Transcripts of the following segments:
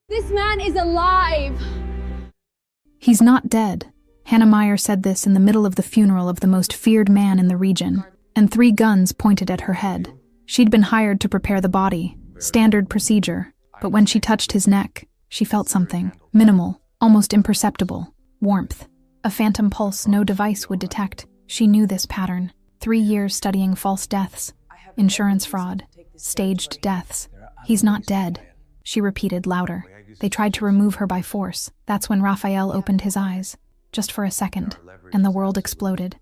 This man is alive! He's not dead. Hannah Meyer said this in the middle of the funeral of the most feared man in the region, and 3 guns pointed at her head. She'd been hired to prepare the body, standard procedure, but when she touched his neck, she felt something, minimal, almost imperceptible, warmth. A phantom pulse no device would detect. She knew this pattern. 3 years studying false deaths, insurance fraud, staged deaths. He's not dead, she repeated louder. They tried to remove her by force. That's when Raphael opened his eyes, just for a second, and the world exploded.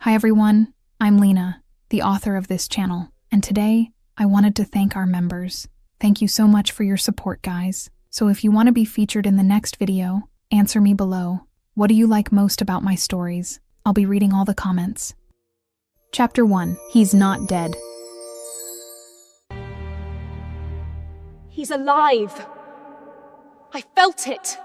Hi everyone, I'm Lena, the author of this channel, and today I wanted to thank our members. Thank you so much for your support, guys. So if you want to be featured in the next video, answer me below. What do you like most about my stories? I'll be reading all the comments. Chapter 1. He's not dead. He's alive! I felt it!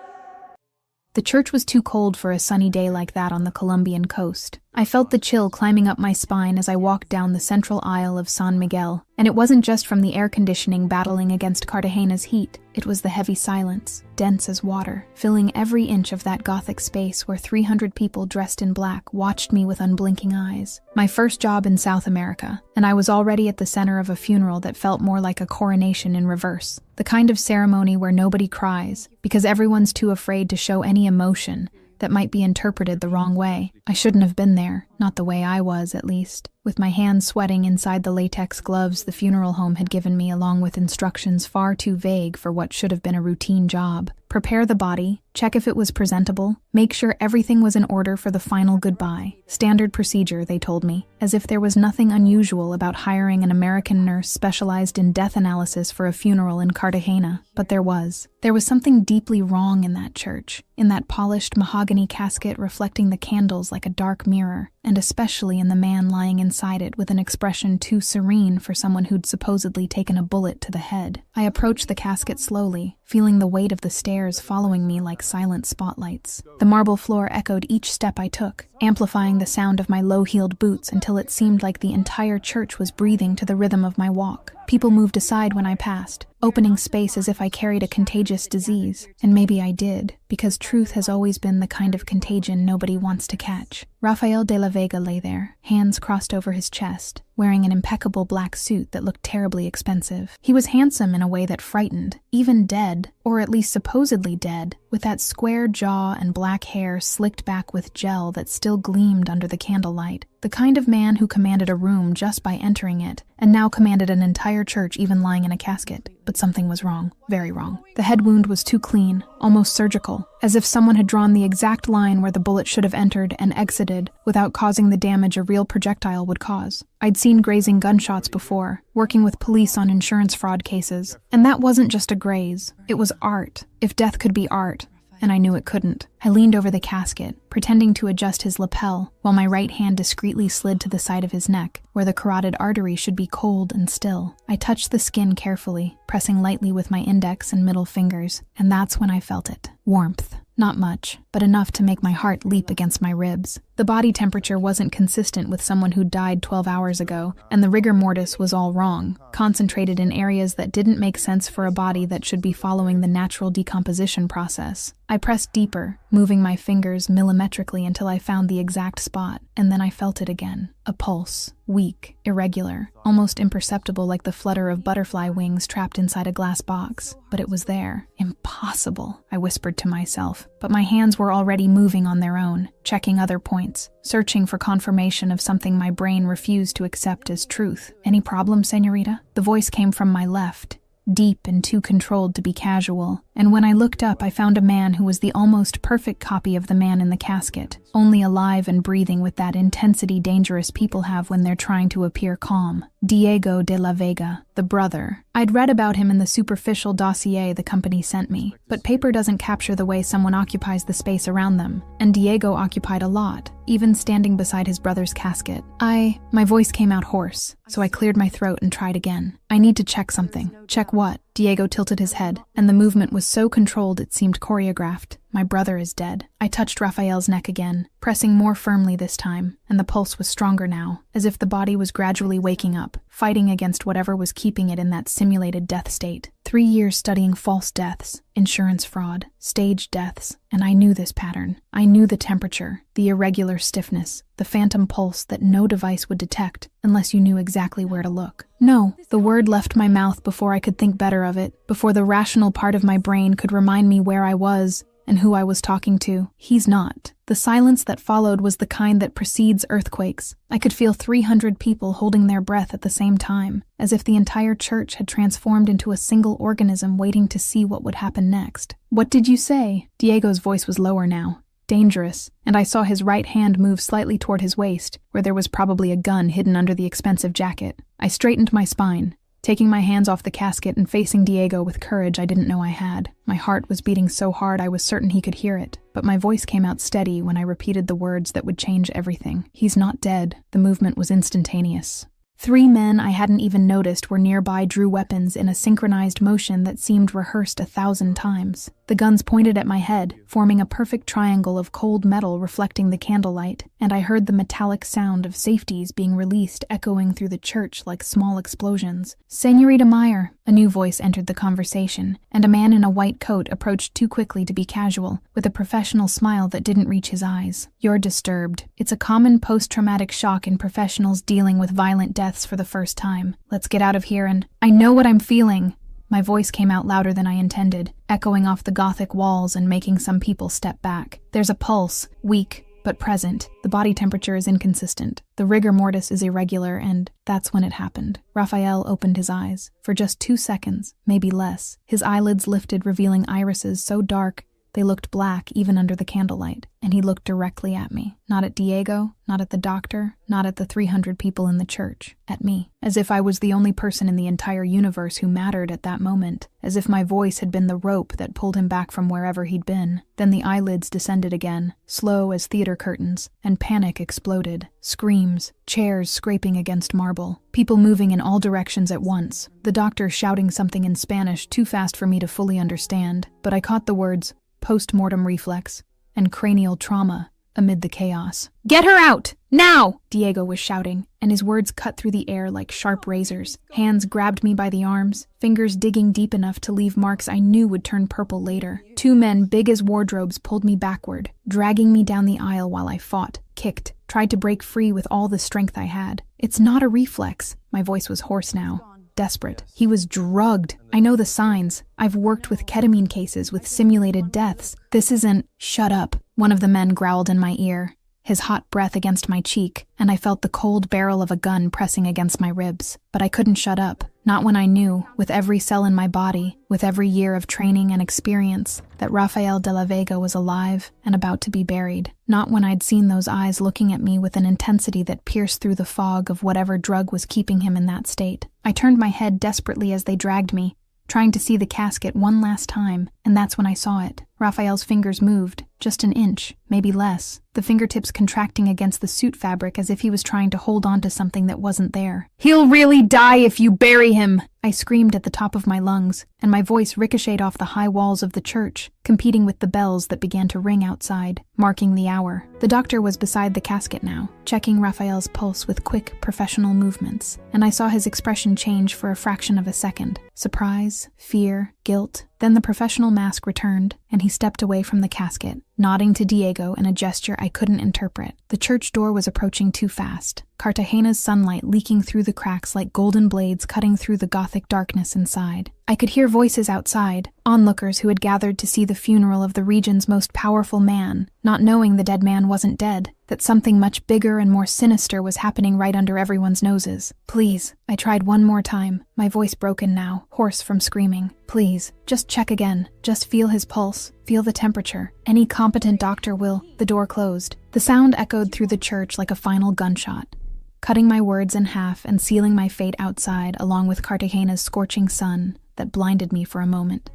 The church was too cold for a sunny day like that on the Colombian coast. I felt the chill climbing up my spine as I walked down the central aisle of San Miguel, and it wasn't just from the air conditioning battling against Cartagena's heat. It was the heavy silence, dense as water, filling every inch of that Gothic space where 300 people dressed in black watched me with unblinking eyes. My first job in South America, and I was already at the center of a funeral that felt more like a coronation in reverse. The kind of ceremony where nobody cries, because everyone's too afraid to show any emotion that might be interpreted the wrong way. I shouldn't have been there, not the way I was, at least. With my hands sweating inside the latex gloves the funeral home had given me, along with instructions far too vague for what should have been a routine job. Prepare the body, check if it was presentable, make sure everything was in order for the final goodbye. Standard procedure, they told me, as if there was nothing unusual about hiring an American nurse specialized in death analysis for a funeral in Cartagena. But there was. There was something deeply wrong in that church, in that polished mahogany casket reflecting the candles like a dark mirror, and especially in the man lying inside it with an expression too serene for someone who'd supposedly taken a bullet to the head. I approached the casket slowly, feeling the weight of the stairs following me like silent spotlights. The marble floor echoed each step I took, amplifying the sound of my low-heeled boots until it seemed like the entire church was breathing to the rhythm of my walk. People moved aside when I passed, opening space as if I carried a contagious disease. And maybe I did, because truth has always been the kind of contagion nobody wants to catch. Rafael de la Vega lay there, hands crossed over his chest, wearing an impeccable black suit that looked terribly expensive. He was handsome in a way that frightened, even dead, or at least supposedly dead, with that square jaw and black hair slicked back with gel that still gleamed under the candlelight. The kind of man who commanded a room just by entering it, and now commanded an entire church even lying in a casket. But something was wrong, very wrong. The head wound was too clean, almost surgical, as if someone had drawn the exact line where the bullet should have entered and exited without causing the damage a real projectile would cause. I'd seen grazing gunshots before, working with police on insurance fraud cases, and that wasn't just a graze, it was art, if death could be art. And I knew it couldn't. I leaned over the casket, pretending to adjust his lapel, while my right hand discreetly slid to the side of his neck, where the carotid artery should be cold and still. I touched the skin carefully, pressing lightly with my index and middle fingers, and that's when I felt it. Warmth. Not much, but enough to make my heart leap against my ribs. The body temperature wasn't consistent with someone who died 12 hours ago, and the rigor mortis was all wrong, concentrated in areas that didn't make sense for a body that should be following the natural decomposition process. I pressed deeper, moving my fingers millimetrically until I found the exact spot, and then I felt it again. A pulse. Weak, irregular, almost imperceptible like the flutter of butterfly wings trapped inside a glass box. But it was there. Impossible, I whispered to myself. But my hands were already moving on their own, checking other points, searching for confirmation of something my brain refused to accept as truth. Any problem, señorita? The voice came from my left, deep and too controlled to be casual, and when I looked up I found a man who was the almost perfect copy of the man in the casket, only alive and breathing with that intensity dangerous people have when they're trying to appear calm. Diego de la Vega, the brother. I'd read about him in the superficial dossier the company sent me, but paper doesn't capture the way someone occupies the space around them, and Diego occupied a lot, even standing beside his brother's casket. My voice came out hoarse, so I cleared my throat and tried again. I need to check something. Check what? Diego tilted his head, and the movement was so controlled it seemed choreographed. My brother is dead. I touched Raphael's neck again, pressing more firmly this time, and the pulse was stronger now, as if the body was gradually waking up, fighting against whatever was keeping it in that simulated death state. 3 years studying false deaths, Insurance fraud, staged deaths, and I knew this pattern. I knew the temperature, the irregular stiffness, the phantom pulse that no device would detect unless you knew exactly where to look. No, the word left my mouth before I could think better of it, before the rational part of my brain could remind me where I was and who I was talking to. He's not. The silence that followed was the kind that precedes earthquakes. I could feel 300 people holding their breath at the same time, as if the entire church had transformed into a single organism waiting to see what would happen next. "What did you say?" Diego's voice was lower now. Dangerous, and I saw his right hand move slightly toward his waist, where there was probably a gun hidden under the expensive jacket. I straightened my spine, taking my hands off the casket and facing Diego with courage I didn't know I had. My heart was beating so hard I was certain he could hear it, but my voice came out steady when I repeated the words that would change everything. "He's not dead." The movement was instantaneous. 3 men I hadn't even noticed were nearby drew weapons in a synchronized motion that seemed rehearsed 1,000 times. The guns pointed at my head, forming a perfect triangle of cold metal reflecting the candlelight, and I heard the metallic sound of safeties being released echoing through the church like small explosions. "Señorita Meyer," a new voice entered the conversation, and a man in a white coat approached too quickly to be casual, with a professional smile that didn't reach his eyes. "You're disturbed. It's a common post-traumatic shock in professionals dealing with violent deaths for the first time. Let's get out of here and—" "I know what I'm feeling." My voice came out louder than I intended, echoing off the Gothic walls and making some people step back. "There's a pulse, weak, but present. The body temperature is inconsistent. The rigor mortis is irregular, and that's when it happened." Raphael opened his eyes. For just 2 seconds, maybe less, his eyelids lifted, revealing irises so dark they looked black even under the candlelight, and he looked directly at me. Not at Diego, not at the doctor, not at the 300 people in the church. At me. As if I was the only person in the entire universe who mattered at that moment. As if my voice had been the rope that pulled him back from wherever he'd been. Then the eyelids descended again, slow as theater curtains, and panic exploded. Screams, chairs scraping against marble, people moving in all directions at once, the doctor shouting something in Spanish too fast for me to fully understand, but I caught the words post-mortem reflex and cranial trauma amid the chaos. "Get her out! Now!" Diego was shouting, and his words cut through the air like sharp razors. Hands grabbed me by the arms, fingers digging deep enough to leave marks I knew would turn purple later. 2 men big as wardrobes pulled me backward, dragging me down the aisle while I fought, kicked, tried to break free with all the strength I had. "It's not a reflex." My voice was hoarse now. Desperate. He was drugged. I know the signs. I've worked with ketamine cases with simulated deaths. This isn't— "Shut up," one of the men growled in my ear, his hot breath against my cheek, and I felt the cold barrel of a gun pressing against my ribs. But I couldn't shut up. Not when I knew, with every cell in my body, with every year of training and experience, that Rafael de la Vega was alive and about to be buried. Not when I'd seen those eyes looking at me with an intensity that pierced through the fog of whatever drug was keeping him in that state. I turned my head desperately as they dragged me, trying to see the casket one last time, and that's when I saw it. Raphael's fingers moved, just an inch, maybe less, the fingertips contracting against the suit fabric as if he was trying to hold on to something that wasn't there. "He'll really die if you bury him!" I screamed at the top of my lungs, and my voice ricocheted off the high walls of the church, competing with the bells that began to ring outside, marking the hour. The doctor was beside the casket now, checking Raphael's pulse with quick, professional movements, and I saw his expression change for a fraction of a second. Surprise, fear, guilt. Then the professional mask returned, and he stepped away from the casket, nodding to Diego in a gesture I couldn't interpret. The church door was approaching too fast, Cartagena's sunlight leaking through the cracks like golden blades cutting through the Gothic darkness inside. I could hear voices outside, onlookers who had gathered to see the funeral of the region's most powerful man, not knowing the dead man wasn't dead, that something much bigger and more sinister was happening right under everyone's noses. "Please," I tried one more time, my voice broken now, hoarse from screaming. "Please, just check again. Just feel his pulse, feel the temperature. Any competent doctor will—" The door closed. The sound echoed through the church like a final gunshot, cutting my words in half and sealing my fate outside along with Cartagena's scorching sun that blinded me for a moment.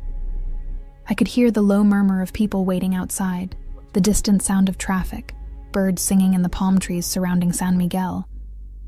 I could hear the low murmur of people waiting outside, the distant sound of traffic, birds singing in the palm trees surrounding San Miguel.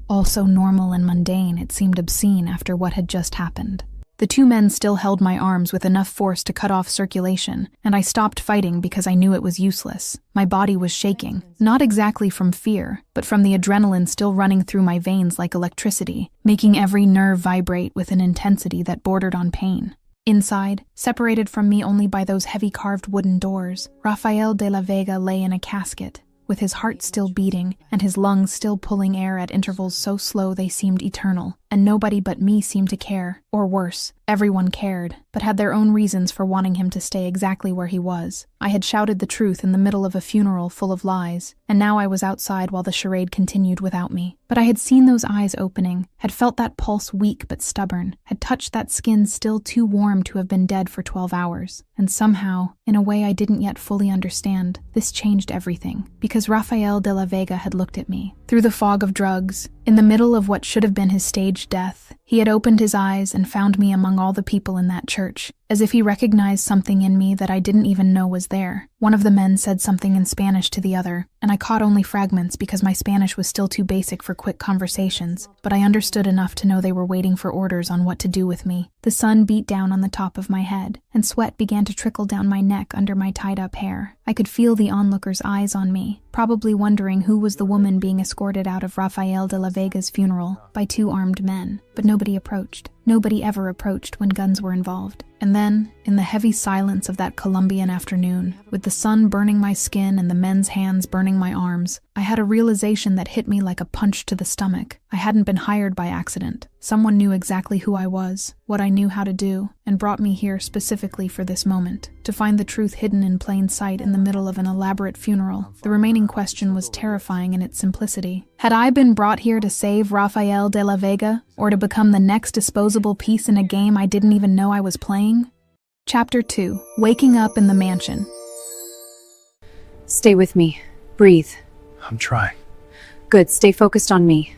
All so normal and mundane it seemed obscene after what had just happened. The 2 men still held my arms with enough force to cut off circulation, and I stopped fighting because I knew it was useless. My body was shaking, not exactly from fear, but from the adrenaline still running through my veins like electricity, making every nerve vibrate with an intensity that bordered on pain. Inside, separated from me only by those heavy carved wooden doors, Rafael de la Vega lay in a casket, with his heart still beating and his lungs still pulling air at intervals so slow they seemed eternal. And nobody but me seemed to care, or worse, everyone cared, but had their own reasons for wanting him to stay exactly where he was. I had shouted the truth in the middle of a funeral full of lies, and now I was outside while the charade continued without me. But I had seen those eyes opening, had felt that pulse weak but stubborn, had touched that skin still too warm to have been dead for 12 hours. And somehow, in a way I didn't yet fully understand, this changed everything, because Rafael de la Vega had looked at me. Through the fog of drugs, in the middle of what should have been his staged death, he had opened his eyes and found me among all the people in that church, as if he recognized something in me that I didn't even know was there. One of the men said something in Spanish to the other, and I caught only fragments because my Spanish was still too basic for quick conversations, but I understood enough to know they were waiting for orders on what to do with me. The sun beat down on the top of my head, and sweat began to trickle down my neck under my tied-up hair. I could feel the onlookers' eyes on me, probably wondering who was the woman being escorted out of Rafael de la Vega's funeral by 2 armed men, but nobody approached. Nobody ever approached when guns were involved. And then, in the heavy silence of that Colombian afternoon, with the sun burning my skin and the men's hands burning my arms, I had a realization that hit me like a punch to the stomach. I hadn't been hired by accident. Someone knew exactly who I was, what I knew how to do, and brought me here specifically for this moment, to find the truth hidden in plain sight in the middle of an elaborate funeral. The remaining question was terrifying in its simplicity. Had I been brought here to save Rafael de la Vega, or to become the next disposable piece in a game I didn't even know I was playing? Chapter 2. Waking Up in the Mansion. Stay with me. Breathe. I'm trying. Good, stay focused on me.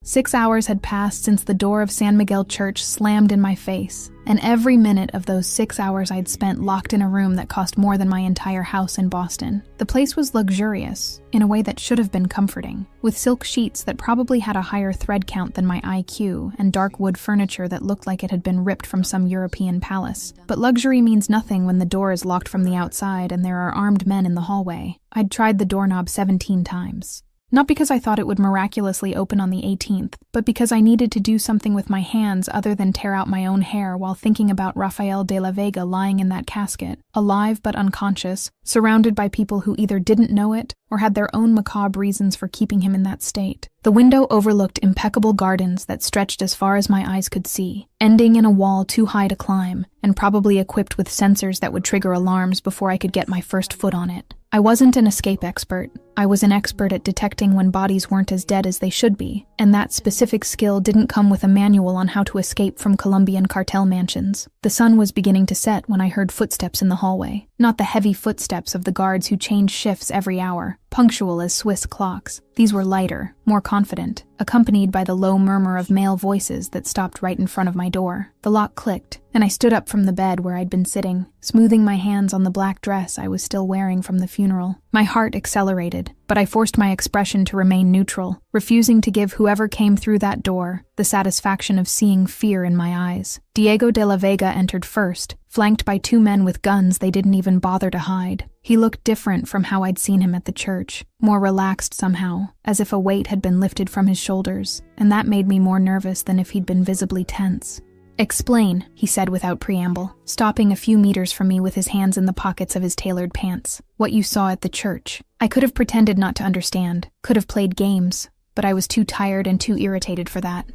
6 hours had passed since the door of San Miguel Church slammed in my face, and every minute of those 6 hours I'd spent locked in a room that cost more than my entire house in Boston. The place was luxurious, in a way that should have been comforting, with silk sheets that probably had a higher thread count than my IQ, and dark wood furniture that looked like it had been ripped from some European palace. But luxury means nothing when the door is locked from the outside and there are armed men in the hallway. I'd tried the doorknob 17 times. Not because I thought it would miraculously open on the 18th, but because I needed to do something with my hands other than tear out my own hair while thinking about Rafael de la Vega lying in that casket, alive but unconscious, surrounded by people who either didn't know it or had their own macabre reasons for keeping him in that state. The window overlooked impeccable gardens that stretched as far as my eyes could see, ending in a wall too high to climb, and probably equipped with sensors that would trigger alarms before I could get my first foot on it. I wasn't an escape expert. I was an expert at detecting when bodies weren't as dead as they should be, and that specific skill didn't come with a manual on how to escape from Colombian cartel mansions. The sun was beginning to set when I heard footsteps in the hallway, not the heavy footsteps of the guards who change shifts every hour, punctual as Swiss clocks. These were lighter, more confident, accompanied by the low murmur of male voices that stopped right in front of my door. The lock clicked, and I stood up from the bed where I'd been sitting, smoothing my hands on the black dress I was still wearing from the funeral. My heart accelerated, but I forced my expression to remain neutral, refusing to give whoever came through that door the satisfaction of seeing fear in my eyes. Diego de la Vega entered first, flanked by 2 men with guns they didn't even bother to hide. He looked different from how I'd seen him at the church, more relaxed somehow, as if a weight had been lifted from his shoulders, and that made me more nervous than if he'd been visibly tense. "Explain," he said without preamble, stopping a few meters from me with his hands in the pockets of his tailored pants. "What you saw at the church." I could have pretended not to understand, could have played games, but I was too tired and too irritated for that.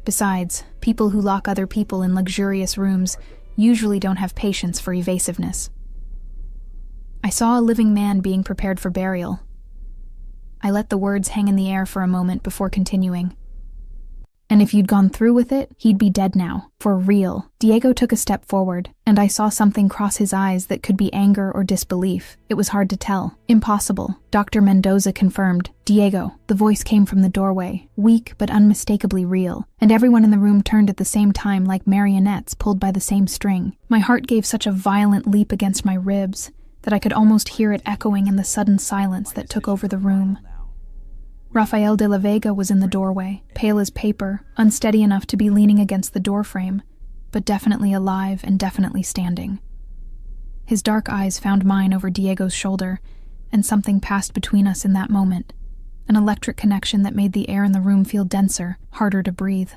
Besides, people who lock other people in luxurious rooms usually don't have patience for evasiveness. I saw a living man being prepared for burial. I let the words hang in the air for a moment before continuing. And if you'd gone through with it, he'd be dead now, for real. Diego took a step forward, and I saw something cross his eyes that could be anger or disbelief. It was hard to tell. Impossible. Dr. Mendoza confirmed. "Diego." The voice came from the doorway, weak but unmistakably real, and everyone in the room turned at the same time like marionettes pulled by the same string. My heart gave such a violent leap against my ribs that I could almost hear it echoing in the sudden silence that took over the room. Rafael de la Vega was in the doorway, pale as paper, unsteady enough to be leaning against the doorframe, but definitely alive and definitely standing. His dark eyes found mine over Diego's shoulder, and something passed between us in that moment, an electric connection that made the air in the room feel denser, harder to breathe.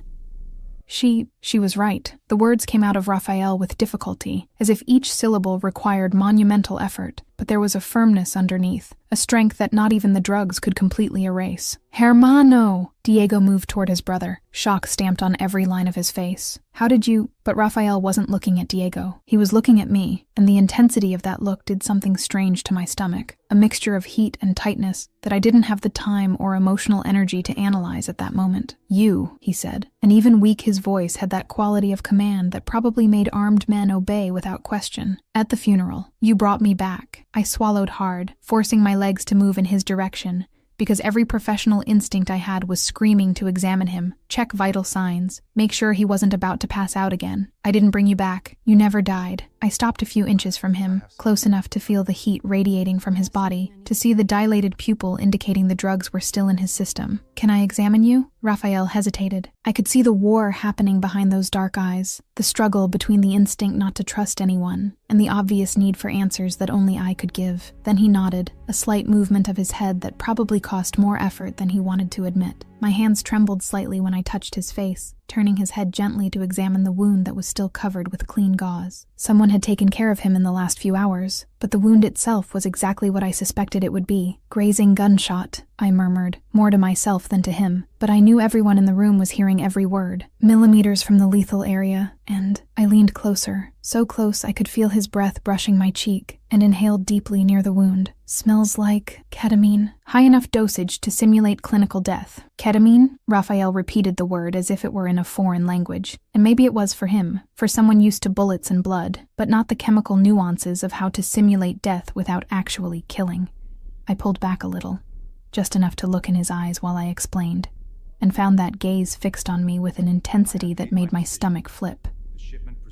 She was right. The words came out of Raphael with difficulty, as if each syllable required monumental effort, but there was a firmness underneath, a strength that not even the drugs could completely erase. Hermano! Diego moved toward his brother, shock stamped on every line of his face. How did you— But Raphael wasn't looking at Diego. He was looking at me, and the intensity of that look did something strange to my stomach, a mixture of heat and tightness that I didn't have the time or emotional energy to analyze at that moment. You, he said, and even weak his voice had that quality of command that probably made armed men obey without question. At the funeral, you brought me back. I swallowed hard, forcing my legs to move in his direction, because every professional instinct I had was screaming to examine him, check vital signs, make sure he wasn't about to pass out again. I didn't bring you back. You never died. I stopped a few inches from him, close enough to feel the heat radiating from his body, to see the dilated pupil indicating the drugs were still in his system. Can I examine you? Raphael hesitated. I could see the war happening behind those dark eyes, the struggle between the instinct not to trust anyone, and the obvious need for answers that only I could give. Then he nodded, a slight movement of his head that probably cost more effort than he wanted to admit. My hands trembled slightly when I touched his face, turning his head gently to examine the wound that was still covered with clean gauze. Someone had taken care of him in the last few hours, but the wound itself was exactly what I suspected it would be. Grazing gunshot, I murmured, more to myself than to him, but I knew everyone in the room was hearing every word. Millimeters from the lethal area, and I leaned closer, so close I could feel his breath brushing my cheek, and inhaled deeply near the wound. Smells like ketamine. High enough dosage to simulate clinical death. Ketamine? Raphael repeated the word as if it were in a foreign language. And maybe it was for him, for someone used to bullets and blood, but not the chemical nuances of how to simulate death without actually killing. I pulled back a little, just enough to look in his eyes while I explained, and found that gaze fixed on me with an intensity that made my stomach flip.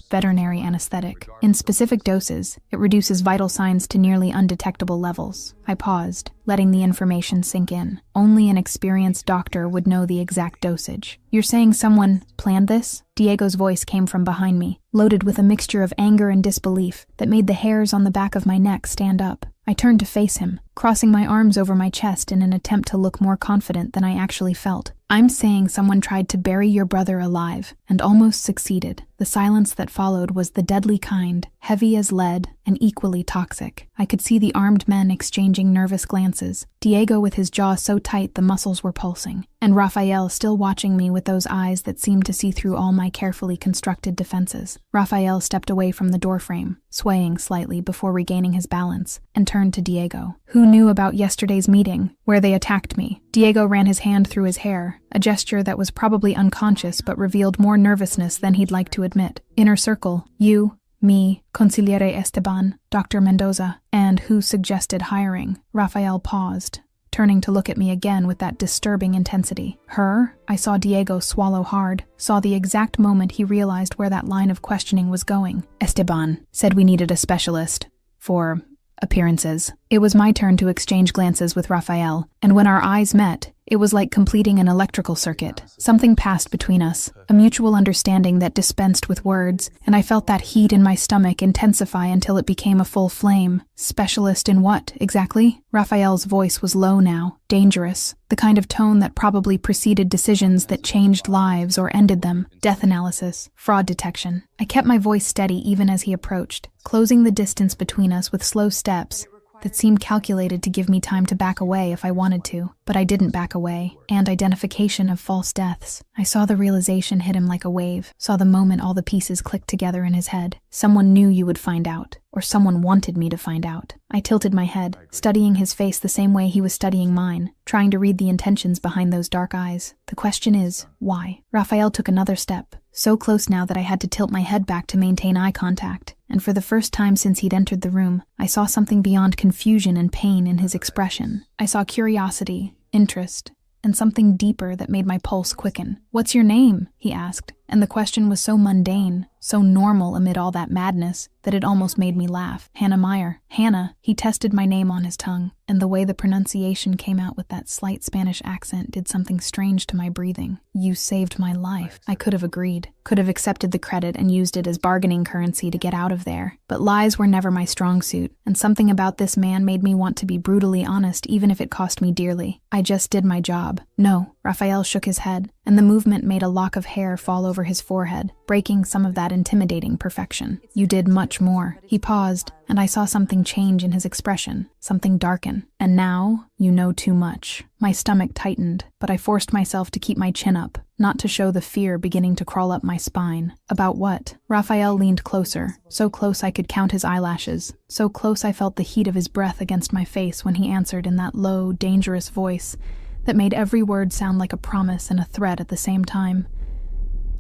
Veterinary anesthetic. In specific doses, it reduces vital signs to nearly undetectable levels. I paused, letting the information sink in. Only an experienced doctor would know the exact dosage. You're saying someone planned this? Diego's voice came from behind me, loaded with a mixture of anger and disbelief that made the hairs on the back of my neck stand up. I turned to face him, crossing my arms over my chest in an attempt to look more confident than I actually felt. I'm saying someone tried to bury your brother alive, and almost succeeded. The silence that followed was the deadly kind, heavy as lead, and equally toxic. I could see the armed men exchanging nervous glances, Diego with his jaw so tight the muscles were pulsing, and Raphael still watching me with those eyes that seemed to see through all my carefully constructed defenses. Raphael stepped away from the doorframe, swaying slightly before regaining his balance, and turned to Diego. Who knew about yesterday's meeting, where they attacked me? Diego ran his hand through his hair, a gesture that was probably unconscious but revealed more nervousness than he'd like to admit. Inner circle, you, me, Consigliere Esteban, Dr. Mendoza, and who suggested hiring. Raphael paused, turning to look at me again with that disturbing intensity. Her? I saw Diego swallow hard, saw the exact moment he realized where that line of questioning was going. Esteban said we needed a specialist for appearances. It was my turn to exchange glances with Raphael, and when our eyes met, it was like completing an electrical circuit. Something passed between us, a mutual understanding that dispensed with words, and I felt that heat in my stomach intensify until it became a full flame. Specialist in what, exactly? Raphael's voice was low now, dangerous, the kind of tone that probably preceded decisions that changed lives or ended them. Death analysis, fraud detection. I kept my voice steady even as he approached, closing the distance between us with slow steps that seemed calculated to give me time to back away if I wanted to. But I didn't back away. And identification of false deaths. I saw the realization hit him like a wave, saw the moment all the pieces clicked together in his head. Someone knew you would find out, or someone wanted me to find out. I tilted my head, studying his face the same way he was studying mine, trying to read the intentions behind those dark eyes. The question is, why? Raphael took another step, so close now that I had to tilt my head back to maintain eye contact. And for the first time since he'd entered the room, I saw something beyond confusion and pain in his expression. I saw curiosity, interest, and something deeper that made my pulse quicken. "What's your name?" he asked, and the question was so mundane, so normal amid all that madness, that it almost made me laugh. "Hannah Meyer." Hannah. He tested my name on his tongue, and the way the pronunciation came out with that slight Spanish accent did something strange to my breathing. "You saved my life." I could have agreed, could have accepted the credit and used it as bargaining currency to get out of there. But lies were never my strong suit, and something about this man made me want to be brutally honest even if it cost me dearly. I just did my job. "No." Raphael shook his head, and the movement made a lock of hair fall over his forehead, breaking some of that intimidating perfection. "You did much more." He paused, and I saw something change in his expression, something darken. "And now, you know too much." My stomach tightened, but I forced myself to keep my chin up, not to show the fear beginning to crawl up my spine. "About what?" Raphael leaned closer, so close I could count his eyelashes, so close I felt the heat of his breath against my face when he answered in that low, dangerous voice that made every word sound like a promise and a threat at the same time.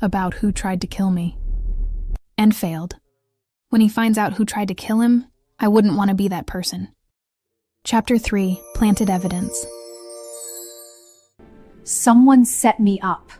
"About who tried to kill me." And failed. When he finds out who tried to kill him, I wouldn't want to be that person. Chapter 3, Planted Evidence. Someone set me up.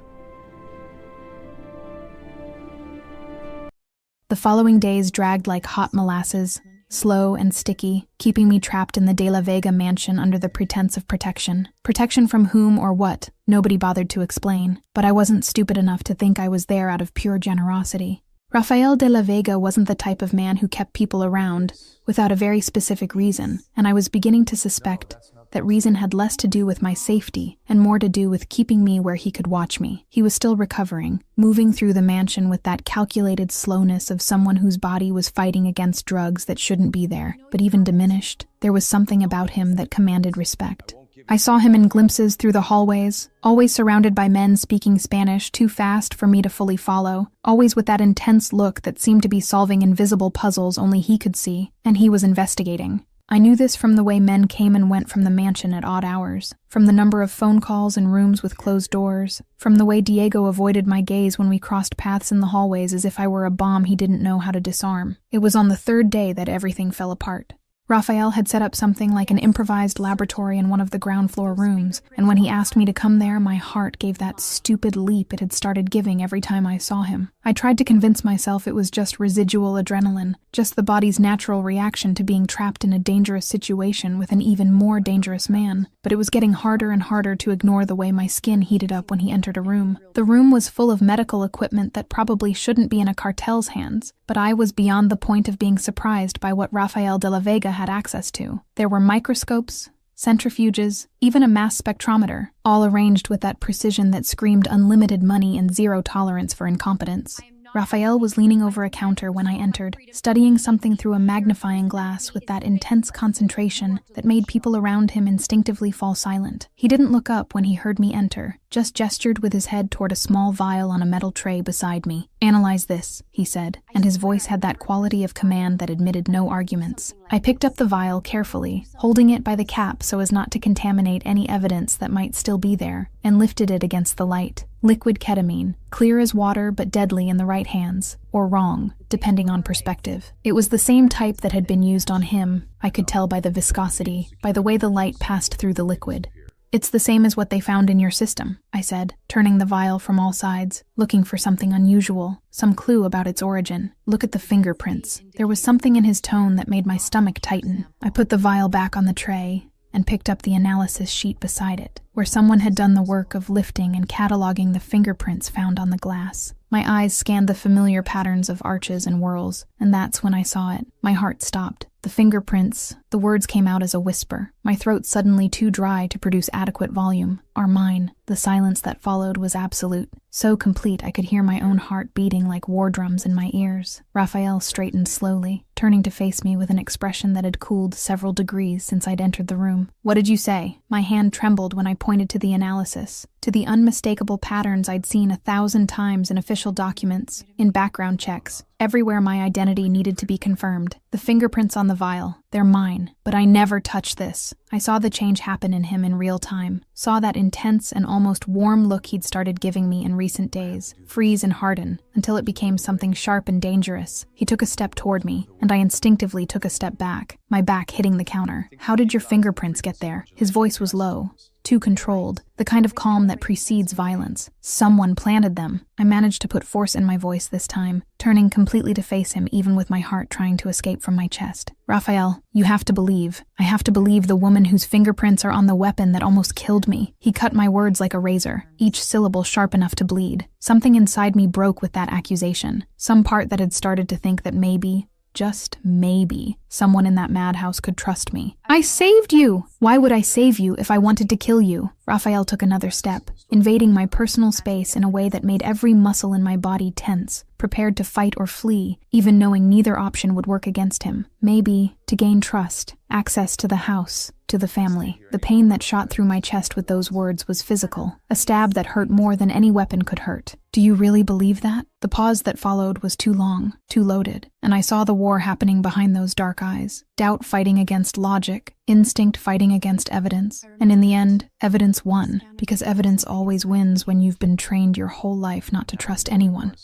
The following days dragged like hot molasses, slow and sticky, keeping me trapped in the De La Vega mansion under the pretense of protection. Protection from whom or what, nobody bothered to explain, but I wasn't stupid enough to think I was there out of pure generosity. Rafael de la Vega wasn't the type of man who kept people around without a very specific reason, and I was beginning to suspect that reason had less to do with my safety and more to do with keeping me where he could watch me. He was still recovering, moving through the mansion with that calculated slowness of someone whose body was fighting against drugs that shouldn't be there, but even diminished, there was something about him that commanded respect. I saw him in glimpses through the hallways, always surrounded by men speaking Spanish too fast for me to fully follow, always with that intense look that seemed to be solving invisible puzzles only he could see, and he was investigating. I knew this from the way men came and went from the mansion at odd hours, from the number of phone calls in rooms with closed doors, from the way Diego avoided my gaze when we crossed paths in the hallways as if I were a bomb he didn't know how to disarm. It was on the third day that everything fell apart. Raphael had set up something like an improvised laboratory in one of the ground floor rooms, and when he asked me to come there, my heart gave that stupid leap it had started giving every time I saw him. I tried to convince myself it was just residual adrenaline, just the body's natural reaction to being trapped in a dangerous situation with an even more dangerous man, but it was getting harder and harder to ignore the way my skin heated up when he entered a room. The room was full of medical equipment that probably shouldn't be in a cartel's hands, but I was beyond the point of being surprised by what Rafael de la Vega had access to. There were microscopes, centrifuges, even a mass spectrometer, all arranged with that precision that screamed unlimited money and zero tolerance for incompetence. Raphael was leaning over a counter when I entered, studying something through a magnifying glass with that intense concentration that made people around him instinctively fall silent. He didn't look up when he heard me enter, just gestured with his head toward a small vial on a metal tray beside me. "Analyze this," he said, and his voice had that quality of command that admitted no arguments. I picked up the vial carefully, holding it by the cap so as not to contaminate any evidence that might still be there, and lifted it against the light. Liquid ketamine, clear as water but deadly in the right hands, or wrong, depending on perspective. It was the same type that had been used on him, I could tell by the viscosity, by the way the light passed through the liquid. "It's the same as what they found in your system," I said, turning the vial from all sides, looking for something unusual, some clue about its origin. "Look at the fingerprints." There was something in his tone that made my stomach tighten. I put the vial back on the tray and picked up the analysis sheet beside it, where someone had done the work of lifting and cataloging the fingerprints found on the glass. My eyes scanned the familiar patterns of arches and whorls, and that's when I saw it. My heart stopped. The fingerprints, the words came out as a whisper, my throat suddenly too dry to produce adequate volume. "Are mine." The silence that followed was absolute, so complete I could hear my own heart beating like war drums in my ears. Raphael straightened slowly, turning to face me with an expression that had cooled several degrees since I'd entered the room. "What did you say?" My hand trembled when I pointed to the analysis, to the unmistakable patterns I'd seen 1,000 times in official documents, in background checks, everywhere my identity needed to be confirmed. "The fingerprints on the vial, they're mine, but I never touched this." I saw the change happen in him in real time, saw that intense and almost warm look he'd started giving me in recent days, freeze and harden, until it became something sharp and dangerous. He took a step toward me, and I instinctively took a step back, my back hitting the counter. "How did your fingerprints get there?" His voice was low, too controlled, the kind of calm that precedes violence. "Someone planted them." I managed to put force in my voice this time, turning completely to face him even with my heart trying to escape from my chest. "Raphael, you have to believe. I have to believe the woman whose fingerprints are on the weapon that almost killed me." He cut my words like a razor, each syllable sharp enough to bleed. Something inside me broke with that accusation, some part that had started to think that maybe, just maybe, Someone in that madhouse could trust me. I saved you! Why would I save you if I wanted to kill you? Raphael took another step, invading my personal space in a way that made every muscle in my body tense, prepared to fight or flee, even knowing neither option would work against him. Maybe to gain trust, access to the house, to the family. The pain that shot through my chest with those words was physical, a stab that hurt more than any weapon could hurt. Do you really believe that? The pause that followed was too long, too loaded, and I saw the war happening behind those dark eyes. Doubt fighting against logic, instinct fighting against evidence, and in the end, evidence won, because evidence always wins when you've been trained your whole life not to trust anyone.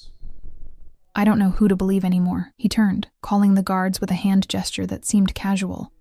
I don't know who to believe anymore. He turned, calling the guards with a hand gesture that seemed casual,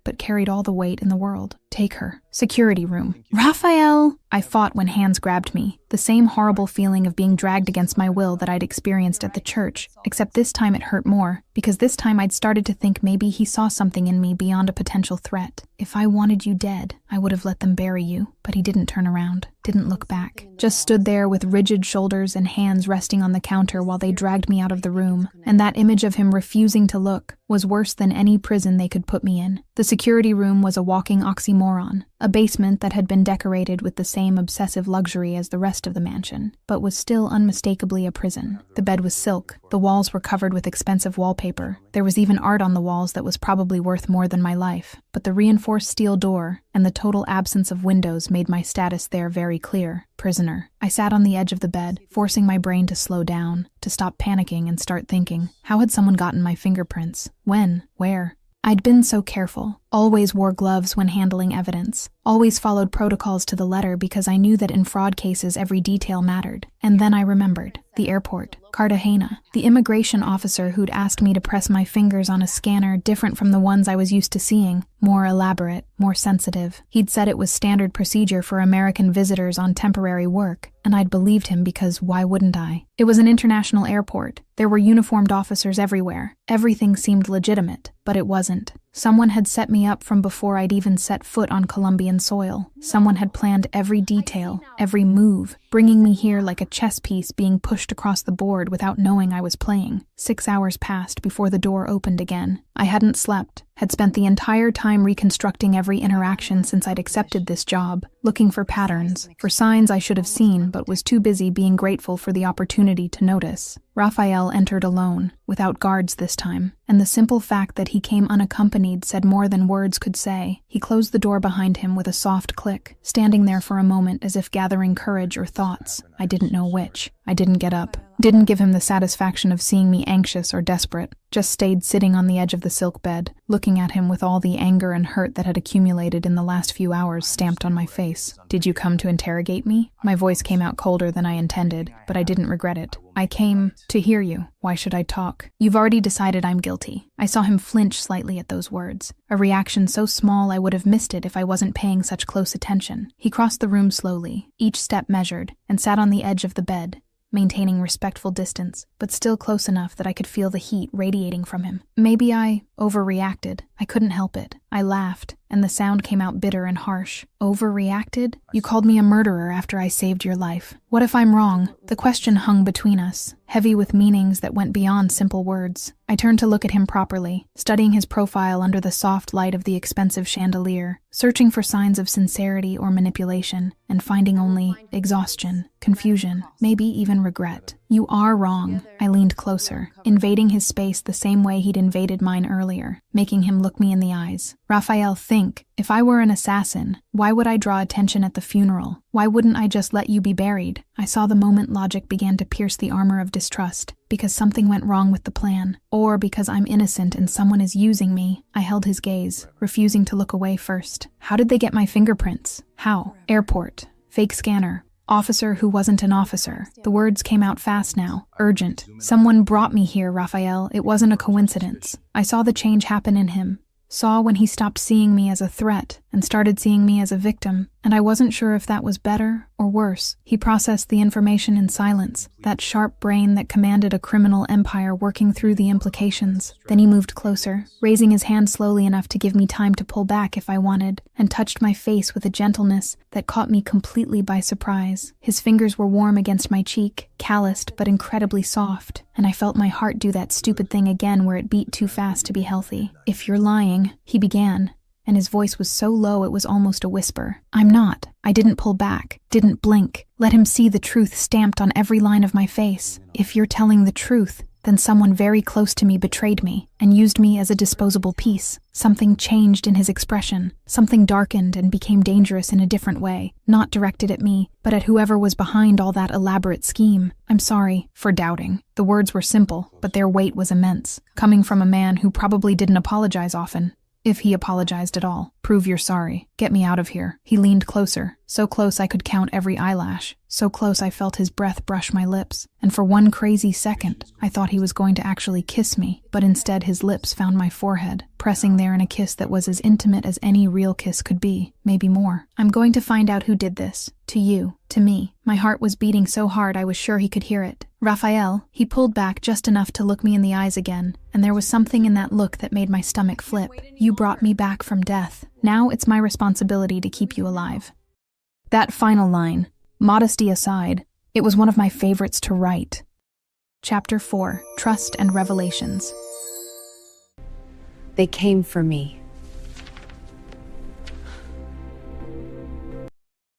but carried all the weight in the world. Take her. Security room. Raphael! I fought when hands grabbed me, the same horrible feeling of being dragged against my will that I'd experienced at the church, except this time it hurt more, because this time I'd started to think maybe he saw something in me beyond a potential threat. If I wanted you dead, I would have let them bury you, but he didn't turn around, didn't look back, just stood there with rigid shoulders and hands resting on the counter while they dragged me out of the room, and that image of him refusing to look was worse than any prison they could put me in. The security room was a walking oxymoron, a basement that had been decorated with the same obsessive luxury as the rest of the mansion, but was still unmistakably a prison. The bed was silk, the walls were covered with expensive wallpaper, there was even art on the walls that was probably worth more than my life, but the reinforced steel door and the total absence of windows made my status there very clear. Prisoner. I sat on the edge of the bed, forcing my brain to slow down, to stop panicking and start thinking. How had someone gotten my fingerprints? When? Where? I'd been so careful, always wore gloves when handling evidence, always followed protocols to the letter because I knew that in fraud cases every detail mattered. And then I remembered. The airport. Cartagena. The immigration officer who'd asked me to press my fingers on a scanner different from the ones I was used to seeing, more elaborate, more sensitive. He'd said it was standard procedure for American visitors on temporary work, and I'd believed him because why wouldn't I? It was an international airport. There were uniformed officers everywhere. Everything seemed legitimate, but it wasn't. Someone had set me up from before I'd even set foot on Colombian soil. Someone had planned every detail, every move, bringing me here like a chess piece being pushed across the board without knowing I was playing. 6 hours passed before the door opened again. I hadn't slept, had spent the entire time reconstructing every interaction since I'd accepted this job, looking for patterns, for signs I should have seen but was too busy being grateful for the opportunity to notice. Raphael entered alone, without guards this time, and the simple fact that he came unaccompanied said more than words could say. He closed the door behind him with a soft click, standing there for a moment as if gathering courage or thoughts. I didn't know which. I didn't get up. Didn't give him the satisfaction of seeing me anxious or desperate. Just stayed sitting on the edge of the silk bed, looking at him with all the anger and hurt that had accumulated in the last few hours stamped on my face. Did you come to interrogate me? My voice came out colder than I intended, but I didn't regret it. I came to hear you. Why should I talk? You've already decided I'm guilty. I saw him flinch slightly at those words, a reaction so small I would have missed it if I wasn't paying such close attention. He crossed the room slowly, each step measured, and sat on the edge of the bed, maintaining respectful distance, but still close enough that I could feel the heat radiating from him. Maybe I overreacted. I couldn't help it. I laughed, and the sound came out bitter and harsh. Overreacted? You called me a murderer after I saved your life. What if I'm wrong? The question hung between us, heavy with meanings that went beyond simple words. I turned to look at him properly, studying his profile under the soft light of the expensive chandelier, searching for signs of sincerity or manipulation, and finding only exhaustion, confusion, maybe even regret. You are wrong. I leaned closer, invading his space the same way he'd invaded mine earlier, making him look me in the eyes. Raphael, think. If I were an assassin, why would I draw attention at the funeral? Why wouldn't I just let you be buried? I saw the moment logic began to pierce the armor of distrust, because something went wrong with the plan, or because I'm innocent and someone is using me. I held his gaze, refusing to look away first. How did they get my fingerprints? How? Airport. Fake scanner. Officer who wasn't an officer. The words came out fast now. Urgent. Someone brought me here, Raphael. It wasn't a coincidence. I saw the change happen in him. Saw when he stopped seeing me as a threat, and started seeing me as a victim, and I wasn't sure if that was better or worse. He processed the information in silence, that sharp brain that commanded a criminal empire working through the implications. Then he moved closer, raising his hand slowly enough to give me time to pull back if I wanted, and touched my face with a gentleness that caught me completely by surprise. His fingers were warm against my cheek, calloused but incredibly soft, and I felt my heart do that stupid thing again where it beat too fast to be healthy. "If you're lying," he began, and his voice was so low it was almost a whisper. "I'm not." I didn't pull back, didn't blink. Let him see the truth stamped on every line of my face. "If you're telling the truth, then someone very close to me betrayed me and used me as a disposable piece." Something changed in his expression. Something darkened and became dangerous in a different way, not directed at me, but at whoever was behind all that elaborate scheme. "I'm sorry for doubting." The words were simple, but their weight was immense, coming from a man who probably didn't apologize often. If he apologized at all. "Prove you're sorry. Get me out of here." He leaned closer, so close I could count every eyelash, so close I felt his breath brush my lips, and for one crazy second, I thought he was going to actually kiss me, but instead his lips found my forehead, pressing there in a kiss that was as intimate as any real kiss could be, maybe more. "I'm going to find out who did this. To you. To me." My heart was beating so hard I was sure he could hear it. "Raphael." He pulled back just enough to look me in the eyes again, and there was something in that look that made my stomach flip. "You brought me back from death. Now it's my responsibility to keep you alive." That final line, modesty aside, it was one of my favorites to write. Chapter 4, Trust and Revelations. They came for me.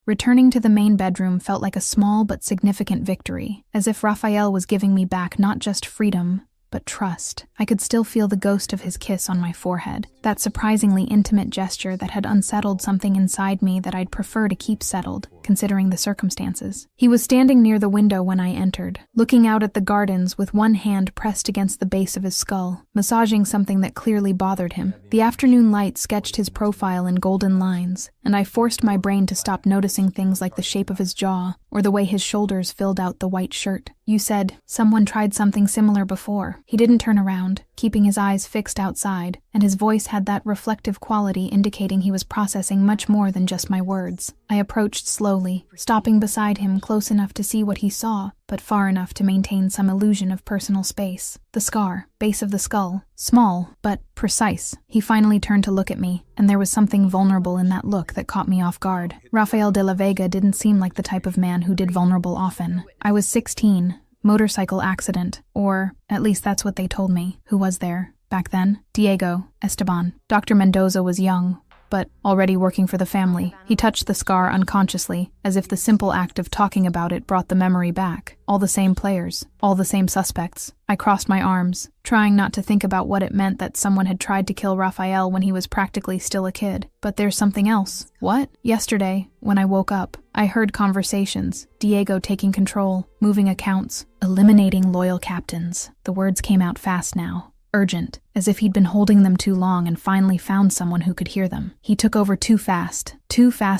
Returning to the main bedroom felt like a small but significant victory, as if Raphael was giving me back not just freedom, but trust. I could still feel the ghost of his kiss on my forehead, that surprisingly intimate gesture that had unsettled something inside me that I'd prefer to keep settled, considering the circumstances. He was standing near the window when I entered, looking out at the gardens with one hand pressed against the base of his skull, massaging something that clearly bothered him. The afternoon light sketched his profile in golden lines, and I forced my brain to stop noticing things like the shape of his jaw or the way his shoulders filled out the white shirt. "You said someone tried something similar before." He didn't turn around, keeping his eyes fixed outside, and his voice had that reflective quality indicating he was processing much more than just my words. I approached slowly, stopping beside him close enough to see what he saw, but far enough to maintain some illusion of personal space. The scar, base of the skull, small, but precise. He finally turned to look at me, and there was something vulnerable in that look that caught me off guard. Rafael de la Vega didn't seem like the type of man who did vulnerable often. I was 16, motorcycle accident, or at least that's what they told me. Who was there? Back then? Diego, Esteban. Dr. Mendoza was young, but already working for the family. He touched the scar unconsciously, as if the simple act of talking about it brought the memory back. All the same players, all the same suspects. I crossed my arms, trying not to think about what it meant that someone had tried to kill Raphael when he was practically still a kid. But there's something else. What? Yesterday, when I woke up, I heard conversations. Diego taking control, moving accounts, eliminating loyal captains. The words came out fast now. Urgent, as if he'd been holding them too long and finally found someone who could hear them. He took over too fast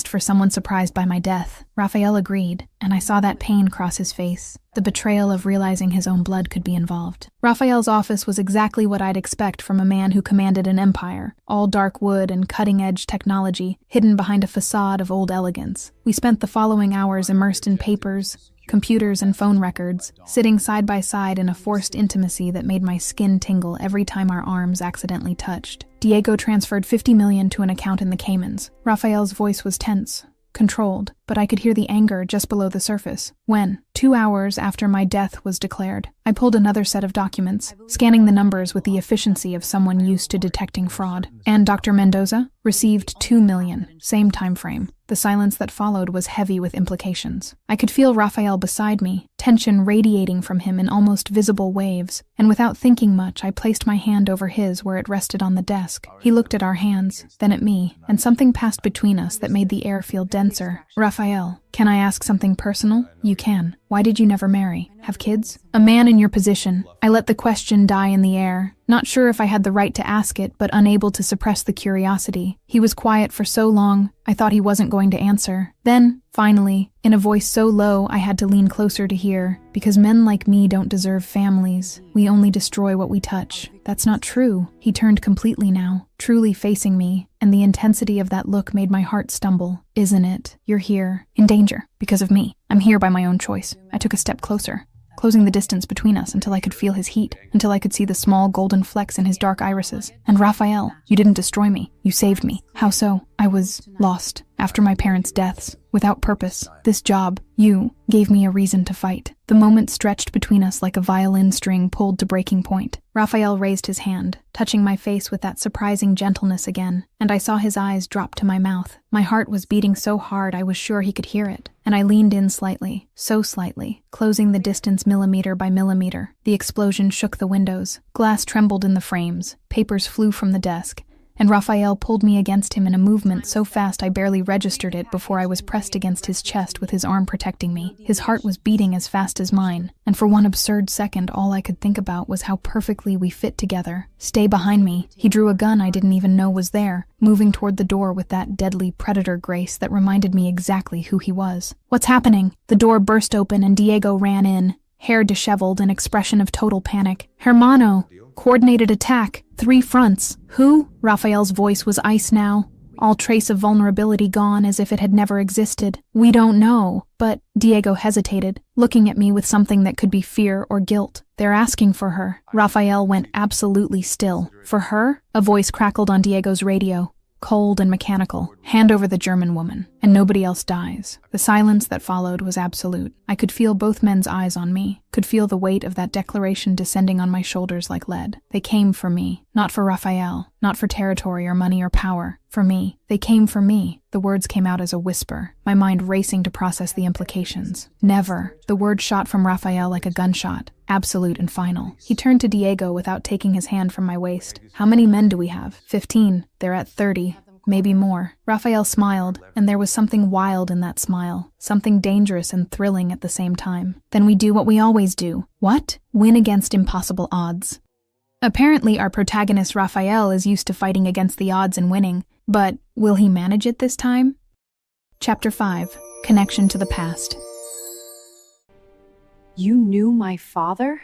for someone surprised by my death. Raphael agreed, and I saw that pain cross his face, the betrayal of realizing his own blood could be involved. Raphael's office was exactly what I'd expect from a man who commanded an empire, all dark wood and cutting-edge technology, hidden behind a facade of old elegance. We spent the following hours immersed in papers, computers and phone records, sitting side by side in a forced intimacy that made my skin tingle every time our arms accidentally touched. Diego transferred $50 million to an account in the Caymans. Raphael's voice was tense, controlled, but I could hear the anger just below the surface. When, 2 hours after my death was declared, I pulled another set of documents, scanning the numbers with the efficiency of someone used to detecting fraud. And Dr. Mendoza received $2 million, same time frame. The silence that followed was heavy with implications. I could feel Raphael beside me, tension radiating from him in almost visible waves, and without thinking much, I placed my hand over his where it rested on the desk. He looked at our hands, then at me, and something passed between us that made the air feel denser. "Raphael, can I ask something personal?" "You can. Why did you never marry? Have kids?" A man in your position. I let the question die in the air, not sure if I had the right to ask it, but unable to suppress the curiosity. He was quiet for so long, I thought he wasn't going to answer. Then, finally, in a voice so low I had to lean closer to hear, "Because men like me don't deserve families. We only destroy what we touch." "That's not true." He turned completely now, truly facing me, and the intensity of that look made my heart stumble. Isn't it? You're here, in danger, because of me. I'm here by my own choice. I took a step closer, closing the distance between us until I could feel his heat, until I could see the small golden flecks in his dark irises. And Raphael, you didn't destroy me. You saved me. How so? I was lost after my parents' deaths, without purpose. This job, you, gave me a reason to fight. The moment stretched between us like a violin string pulled to breaking point. Raphael raised his hand, touching my face with that surprising gentleness again, and I saw his eyes drop to my mouth. My heart was beating so hard I was sure he could hear it, and I leaned in slightly, so slightly, closing the distance millimeter by millimeter. The explosion shook the windows. Glass trembled in the frames. Papers flew from the desk. And Raphael pulled me against him in a movement so fast I barely registered it before I was pressed against his chest with his arm protecting me. His heart was beating as fast as mine, and for one absurd second all I could think about was how perfectly we fit together. Stay behind me. He drew a gun I didn't even know was there, moving toward the door with that deadly predator grace that reminded me exactly who he was. What's happening? The door burst open and Diego ran in, hair disheveled, an expression of total panic. Hermano! Coordinated attack. 3 fronts. Who? Raphael's voice was ice now, all trace of vulnerability gone as if it had never existed. We don't know, but Diego hesitated, looking at me with something that could be fear or guilt. They're asking for her. Raphael went absolutely still. For her? A voice crackled on Diego's radio. Cold and mechanical. Hand over the German woman, and nobody else dies. The silence that followed was absolute. I could feel both men's eyes on me, could feel the weight of that declaration descending on my shoulders like lead. They came for me, not for Raphael, not for territory or money or power. For me. They came for me. The words came out as a whisper, my mind racing to process the implications. Never. The word shot from Raphael like a gunshot. Absolute and final. He turned to Diego without taking his hand from my waist. How many men do we have? 15. They're at 30. Maybe more. Raphael smiled, and there was something wild in that smile. Something dangerous and thrilling at the same time. Then we do what we always do. What? Win against impossible odds. Apparently our protagonist Raphael is used to fighting against the odds and winning, but will he manage it this time? Chapter 5. Connection to the past. You knew my father?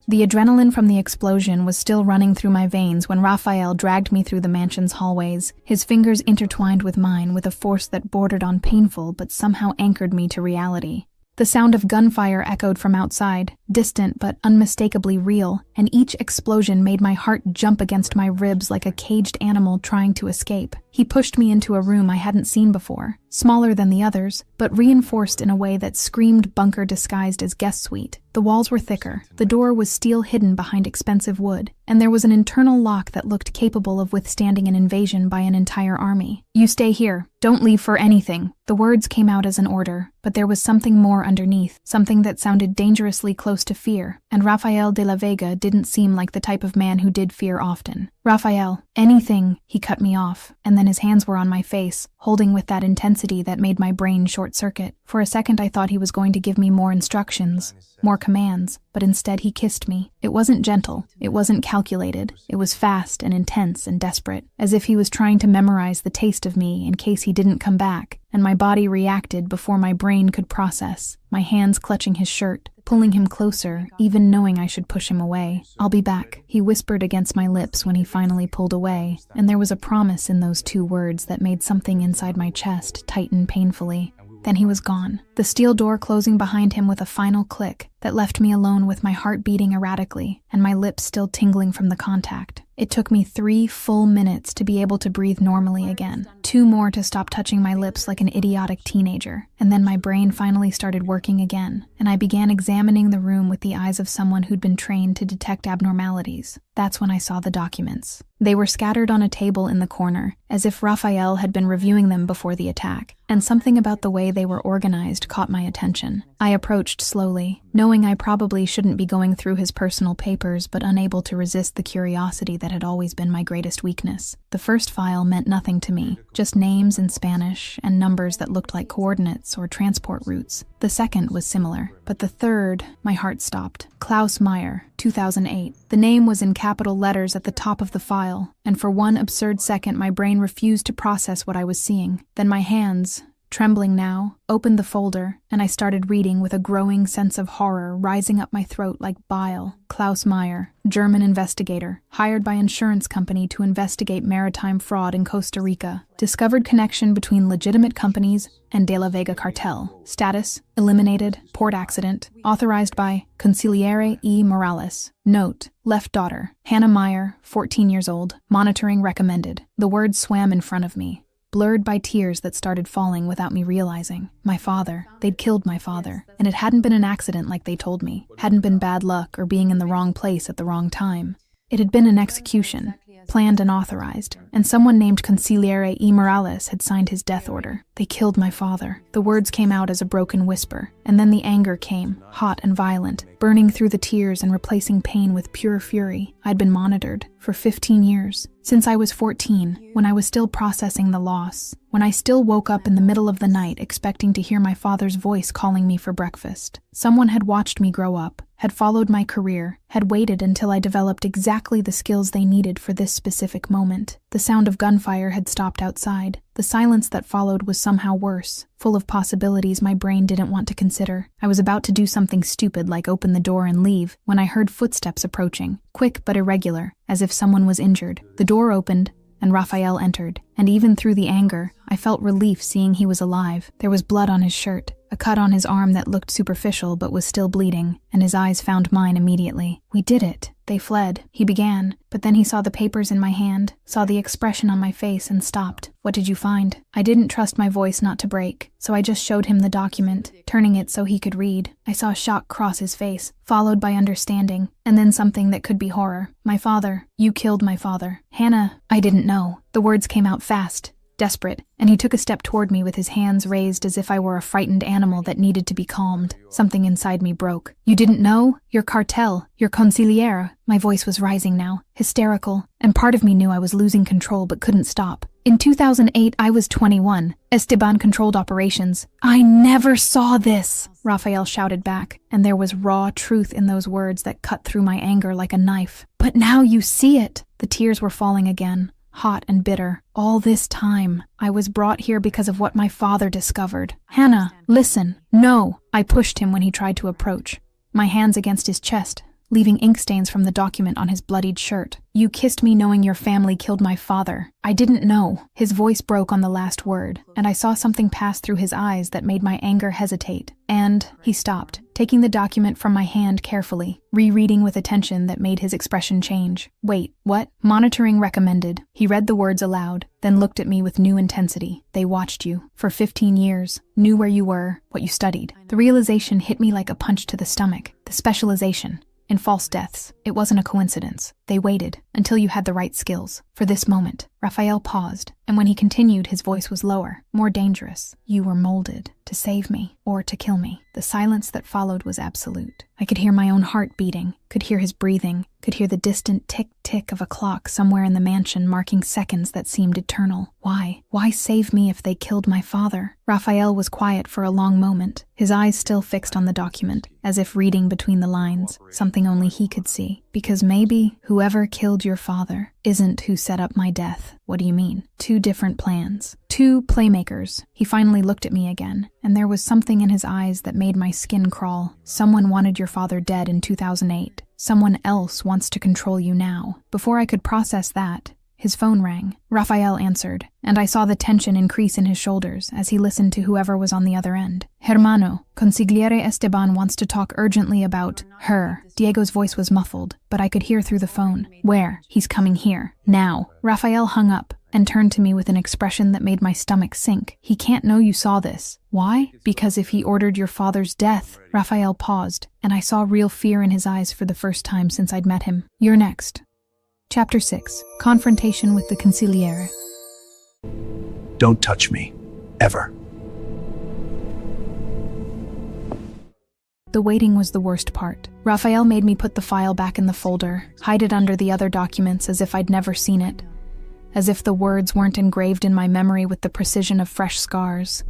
The adrenaline from the explosion was still running through my veins when Raphael dragged me through the mansion's hallways, his fingers intertwined with mine with a force that bordered on painful but somehow anchored me to reality. The sound of gunfire echoed from outside, distant but unmistakably real, and each explosion made my heart jump against my ribs like a caged animal trying to escape. He pushed me into a room I hadn't seen before, smaller than the others, but reinforced in a way that screamed bunker disguised as guest suite. The walls were thicker, the door was steel hidden behind expensive wood, and there was an internal lock that looked capable of withstanding an invasion by an entire army. You stay here. Don't leave for anything. The words came out as an order, but there was something more underneath, something that sounded dangerously close to fear, and Rafael de la Vega didn't seem like the type of man who did fear often. Raphael, anything, he cut me off, and then his hands were on my face, holding with that intensity that made my brain short-circuit. For a second I thought he was going to give me more instructions, more commands, but instead he kissed me. It wasn't gentle, it wasn't calculated, it was fast and intense and desperate, as if he was trying to memorize the taste of me in case he didn't come back, and my body reacted before my brain could process, my hands clutching his shirt, pulling him closer, even knowing I should push him away. I'll be back, he whispered against my lips when he finally pulled away, and there was a promise in those 2 words that made something inside my chest tighten painfully. Then he was gone, the steel door closing behind him with a final click that left me alone with my heart beating erratically and my lips still tingling from the contact. It took me 3 full minutes to be able to breathe normally again, 2 more to stop touching my lips like an idiotic teenager, and then my brain finally started working again, and I began examining the room with the eyes of someone who'd been trained to detect abnormalities. That's when I saw the documents. They were scattered on a table in the corner, as if Raphael had been reviewing them before the attack, and something about the way they were organized caught my attention. I approached slowly, knowing I probably shouldn't be going through his personal papers, but unable to resist the curiosity that had always been my greatest weakness. The first file meant nothing to me, just names in Spanish and numbers that looked like coordinates or transport routes. The second was similar, but the third, my heart stopped. Klaus Meyer, 2008. The name was in capital letters at the top of the file, and for one absurd second my brain refused to process what I was seeing. Then my hands, trembling now, opened the folder, and I started reading with a growing sense of horror rising up my throat like bile. Klaus Meyer, German investigator, hired by insurance company to investigate maritime fraud in Costa Rica. Discovered connection between legitimate companies and De La Vega cartel. Status: eliminated, port accident. Authorized by Consigliere E. Morales. Note: left daughter, Hannah Meyer, 14 years old. Monitoring recommended. The words swam in front of me, blurred by tears that started falling without me realizing. My father. They'd killed my father. And it hadn't been an accident like they told me. Hadn't been bad luck or being in the wrong place at the wrong time. It had been an execution, planned and authorized, and someone named Consigliere E. Morales had signed his death order. They killed my father. The words came out as a broken whisper, and then the anger came, hot and violent, burning through the tears and replacing pain with pure fury. I'd been monitored for 15 years. Since I was 14, when I was still processing the loss, when I still woke up in the middle of the night expecting to hear my father's voice calling me for breakfast. Someone had watched me grow up, had followed my career, had waited until I developed exactly the skills they needed for this specific moment. The sound of gunfire had stopped outside. The silence that followed was somehow worse, full of possibilities my brain didn't want to consider. I was about to do something stupid like open the door and leave when I heard footsteps approaching, quick but irregular, as if someone was injured. The door opened, and Raphael entered, and even through the anger, I felt relief seeing he was alive. There was blood on his shirt, a cut on his arm that looked superficial but was still bleeding, and his eyes found mine immediately. "We did it. They fled," he began, but then he saw the papers in my hand, saw the expression on my face, and stopped. "What did you find?" I didn't trust my voice not to break, so I just showed him the document, turning it so he could read. I saw shock cross his face, followed by understanding, and then something that could be horror. "My father. You killed my father." "Hannah, I didn't know." The words came out fast, desperate, and he took a step toward me with his hands raised as if I were a frightened animal that needed to be calmed. Something inside me broke. "You didn't know? Your cartel, your consigliere." My voice was rising now, hysterical, and part of me knew I was losing control but couldn't stop. "In 2008, I was 21. Esteban controlled operations." "I never saw this," Raphael shouted back, and there was raw truth in those words that cut through my anger like a knife. "But now you see it." The tears were falling again, hot and bitter. "All this time, I was brought here because of what my father discovered." "Hannah, listen." "No." I pushed him when he tried to approach, my hands against his chest, leaving ink stains from the document on his bloodied shirt. "You kissed me knowing your family killed my father." "I didn't know." His voice broke on the last word, and I saw something pass through his eyes that made my anger hesitate. And he stopped, taking the document from my hand carefully, rereading with attention that made his expression change. "Wait, what?" "Monitoring recommended." He read the words aloud, then looked at me with new intensity. "They watched you for 15 years, knew where you were, what you studied." The realization hit me like a punch to the stomach. The specialization in false deaths. It wasn't a coincidence. They waited until you had the right skills for this moment. Raphael paused, and when he continued, his voice was lower, more dangerous. "You were molded to save me or to kill me." The silence that followed was absolute. I could hear my own heart beating, could hear his breathing, could hear the distant tick-tick of a clock somewhere in the mansion marking seconds that seemed eternal. Why? Why save me if they killed my father? Raphael was quiet for a long moment, his eyes still fixed on the document, as if reading between the lines, something only he could see. "Because maybe whoever killed your father isn't who set up my death." "What do you mean?" "Two different plans. Two playmakers." He finally looked at me again, and there was something in his eyes that made my skin crawl. "Someone wanted your father dead in 2008. Someone else wants to control you now." Before I could process that, his phone rang. Raphael answered, and I saw the tension increase in his shoulders as he listened to whoever was on the other end. "Hermano, Consigliere Esteban wants to talk urgently about her." Diego's voice was muffled, but I could hear through the phone. "Where?" "He's coming here. Now." Raphael hung up and turned to me with an expression that made my stomach sink. "He can't know you saw this." "Why?" "Because if he ordered your father's death." Raphael paused, and I saw real fear in his eyes for the first time since I'd met him. "You're next." Chapter 6. Confrontation with the Consigliere. Don't touch me. Ever. The waiting was the worst part. Raphael made me put the file back in the folder, hide it under the other documents as if I'd never seen it, as if the words weren't engraved in my memory with the precision of fresh scars.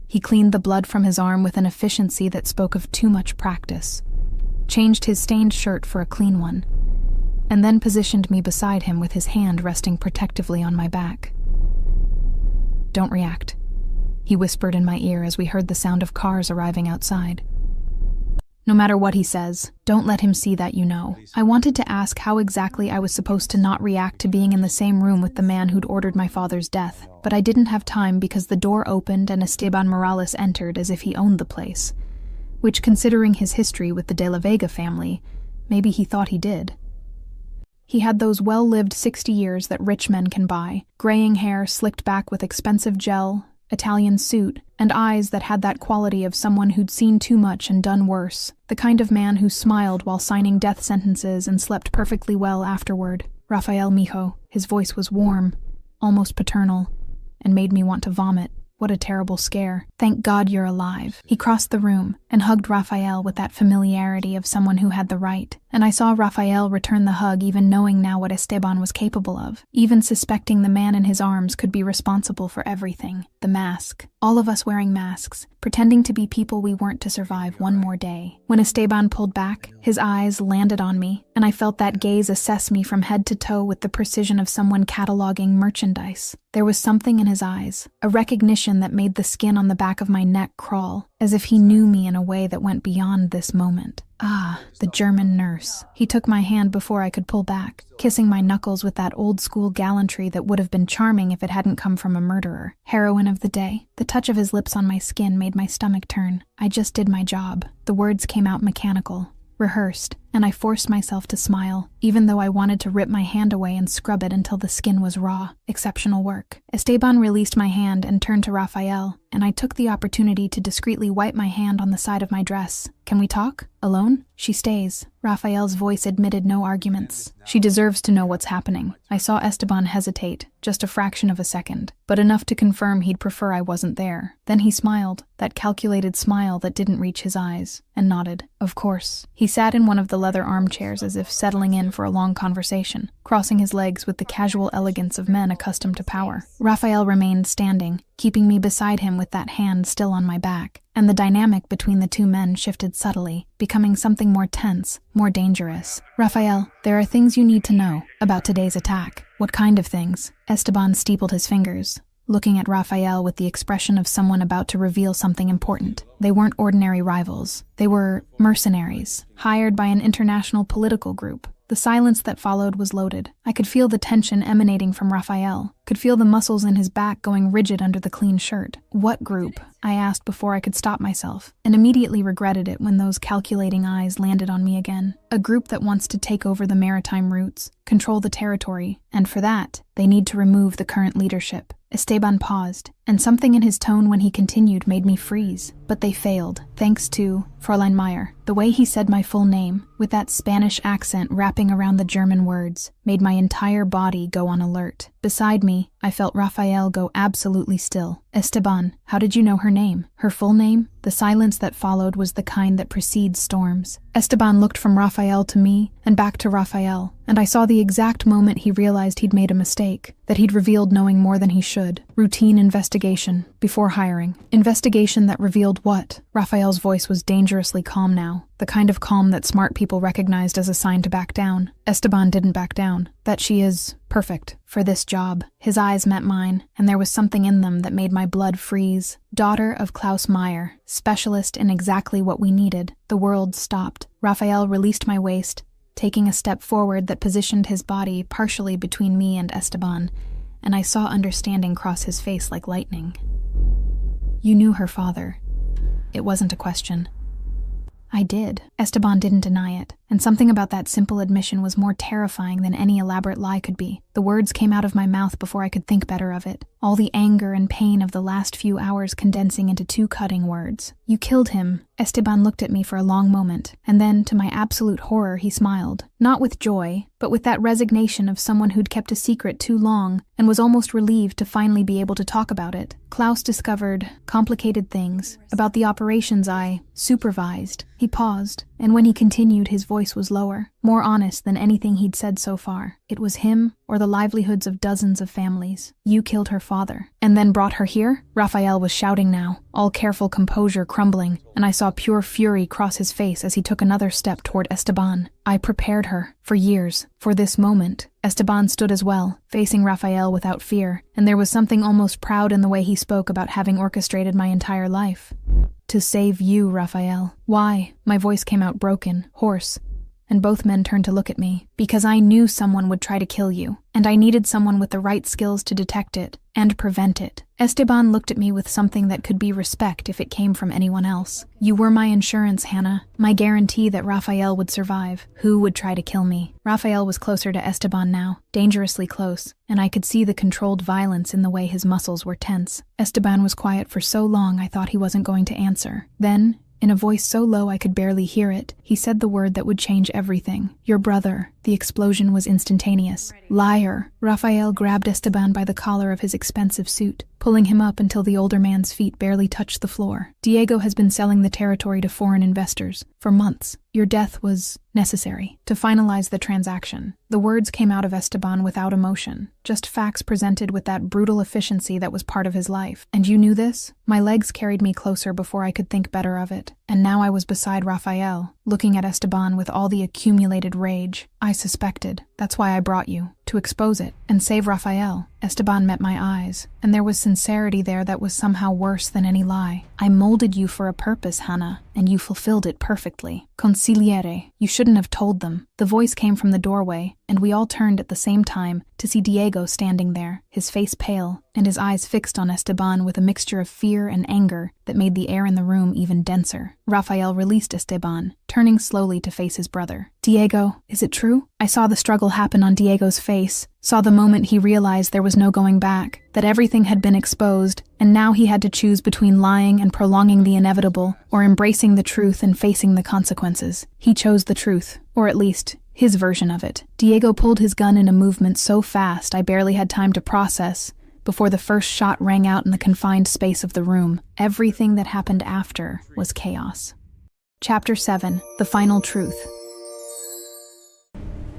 He cleaned the blood from his arm with an efficiency that spoke of too much practice, changed his stained shirt for a clean one, and then positioned me beside him with his hand resting protectively on my back. "Don't react. he whispered in my ear as we heard the sound of cars arriving outside. No matter what he says, don't let him see that you know. I wanted to ask how exactly I was supposed to not react to being in the same room with the man who'd ordered my father's death, but I didn't have time because the door opened and Esteban Morales entered as if he owned the place. Which, considering his history with the De La Vega family, maybe he thought he did. He had those well-lived 60 years that rich men can buy, graying hair slicked back with expensive gel, Italian suit, and eyes that had that quality of someone who'd seen too much and done worse, the kind of man who smiled while signing death sentences and slept perfectly well afterward. Rafael Mijo. His voice was warm, almost paternal, and made me want to vomit. What a terrible scare. Thank God you're alive. He crossed the room and hugged Rafael with that familiarity of someone who had the right. And I saw Rafael return the hug, even knowing now what Esteban was capable of, even suspecting the man in his arms could be responsible for everything. The mask. All of us wearing masks, pretending to be people we weren't to survive one more day. When Esteban pulled back, his eyes landed on me, and I felt that gaze assess me from head to toe with the precision of someone cataloging merchandise. There was something in his eyes, a recognition that made the skin on the back of my neck crawl, as if he knew me in a way that went beyond this moment. Ah, the German nurse. He took my hand before I could pull back, kissing my knuckles with that old-school gallantry that would have been charming if it hadn't come from a murderer. Heroine of the day. The touch of his lips on my skin made my stomach turn. I just did my job. The words came out mechanical, rehearsed, and I forced myself to smile, even though I wanted to rip my hand away and scrub it until the skin was raw. Exceptional work. Esteban released my hand and turned to Rafael, and I took the opportunity to discreetly wipe my hand on the side of my dress. Can we talk? Alone? She stays. Rafael's voice admitted no arguments. She deserves to know what's happening. I saw Esteban hesitate, just a fraction of a second, but enough to confirm he'd prefer I wasn't there. Then he smiled, that calculated smile that didn't reach his eyes, and nodded. Of course. He sat in one of the leather armchairs as if settling in for a long conversation, crossing his legs with the casual elegance of men accustomed to power. Rafael remained standing, keeping me beside him with that hand still on my back, and the dynamic between the two men shifted subtly, becoming something more tense, more dangerous. Rafael, there are things you need to know about today's attack. What kind of things? Esteban steepled his fingers, looking at Rafael with the expression of someone about to reveal something important. They weren't ordinary rivals. They were mercenaries, hired by an international political group. The silence that followed was loaded. I could feel the tension emanating from Rafael, could feel the muscles in his back going rigid under the clean shirt. What group? I asked before I could stop myself, and immediately regretted it when those calculating eyes landed on me again. A group that wants to take over the maritime routes, control the territory, and for that, they need to remove the current leadership. Esteban paused, and something in his tone when he continued made me freeze. But they failed, thanks to Fräulein Meyer. The way he said my full name, with that Spanish accent wrapping around the German words, made my entire body go on alert. Beside me, I felt Rafael go absolutely still. Esteban, how did you know her name? Her full name? The silence that followed was the kind that precedes storms. Esteban looked from Rafael to me, and back to Rafael, and I saw the exact moment he realized he'd made a mistake, that he'd revealed knowing more than he should. Routine investigation, before hiring. Investigation that revealed what? Rafael's voice was dangerously calm now, the kind of calm that smart people recognized as a sign to back down. Esteban didn't back down. That she is perfect for this job. His eyes met mine, and there was something in them that made my blood freeze. Daughter of Klaus Meyer, specialist in exactly what we needed. The world stopped. Rafael released my waist, taking a step forward that positioned his body partially between me and Esteban, and I saw understanding cross his face like lightning. You knew her father. It wasn't a question. I did. Esteban didn't deny it, and something about that simple admission was more terrifying than any elaborate lie could be. The words came out of my mouth before I could think better of it, all the anger and pain of the last few hours condensing into two cutting words. You killed him. Esteban looked at me for a long moment, and then, to my absolute horror, he smiled. Not with joy, but with that resignation of someone who'd kept a secret too long and was almost relieved to finally be able to talk about it. Klaus discovered complicated things about the operations I supervised. He paused, And when he continued, his voice was lower, more honest than anything he'd said so far. It was him, or the livelihoods of dozens of families. You killed her father, and then brought her here? Raphael was shouting now, all careful composure crumbling, and I saw pure fury cross his face as he took another step toward Esteban. I prepared her, for years, for this moment. Esteban stood as well, facing Raphael without fear, and there was something almost proud in the way he spoke about having orchestrated my entire life. To save you, Raphael. Why? My voice came out broken, hoarse, and both men turned to look at me. Because I knew someone would try to kill you, and I needed someone with the right skills to detect it and prevent it. Esteban looked at me with something that could be respect if it came from anyone else. You were my insurance, Hannah, my guarantee that Raphael would survive. Who would try to kill me? Raphael was closer to Esteban now, dangerously close, and I could see the controlled violence in the way his muscles were tense. Esteban was quiet for so long I thought he wasn't going to answer. Then, in a voice so low I could barely hear it, he said the word that would change everything. Your brother. The explosion was instantaneous. Liar. Raphael grabbed Esteban by the collar of his expensive suit, pulling him up until the older man's feet barely touched the floor. Diego has been selling the territory to foreign investors for months. Your death was necessary to finalize the transaction. The words came out of Esteban without emotion, just facts presented with that brutal efficiency that was part of his life. And you knew this? My legs carried me closer before I could think better of it. And now I was beside Raphael, looking at Esteban with all the accumulated rage. I suspected. That's why I brought you, to expose it and save Raphael. Esteban met my eyes, and there was sincerity there that was somehow worse than any lie. I molded you for a purpose, Hannah, and you fulfilled it perfectly. Consigliere, you shouldn't have told them. The voice came from the doorway, and we all turned at the same time to see Diego standing there, his face pale, and his eyes fixed on Esteban with a mixture of fear and anger that made the air in the room even denser. Raphael released Esteban, turning slowly to face his brother. Diego, is it true? I saw the struggle happen on Diego's face, saw the moment he realized there was no going back, that everything had been exposed, and now he had to choose between lying and prolonging the inevitable, or embracing the truth and facing the consequences. He chose the truth, or at least, his version of it. Diego pulled his gun in a movement so fast I barely had time to process before the first shot rang out in the confined space of the room. Everything that happened after was chaos. Chapter 7. The Final Truth.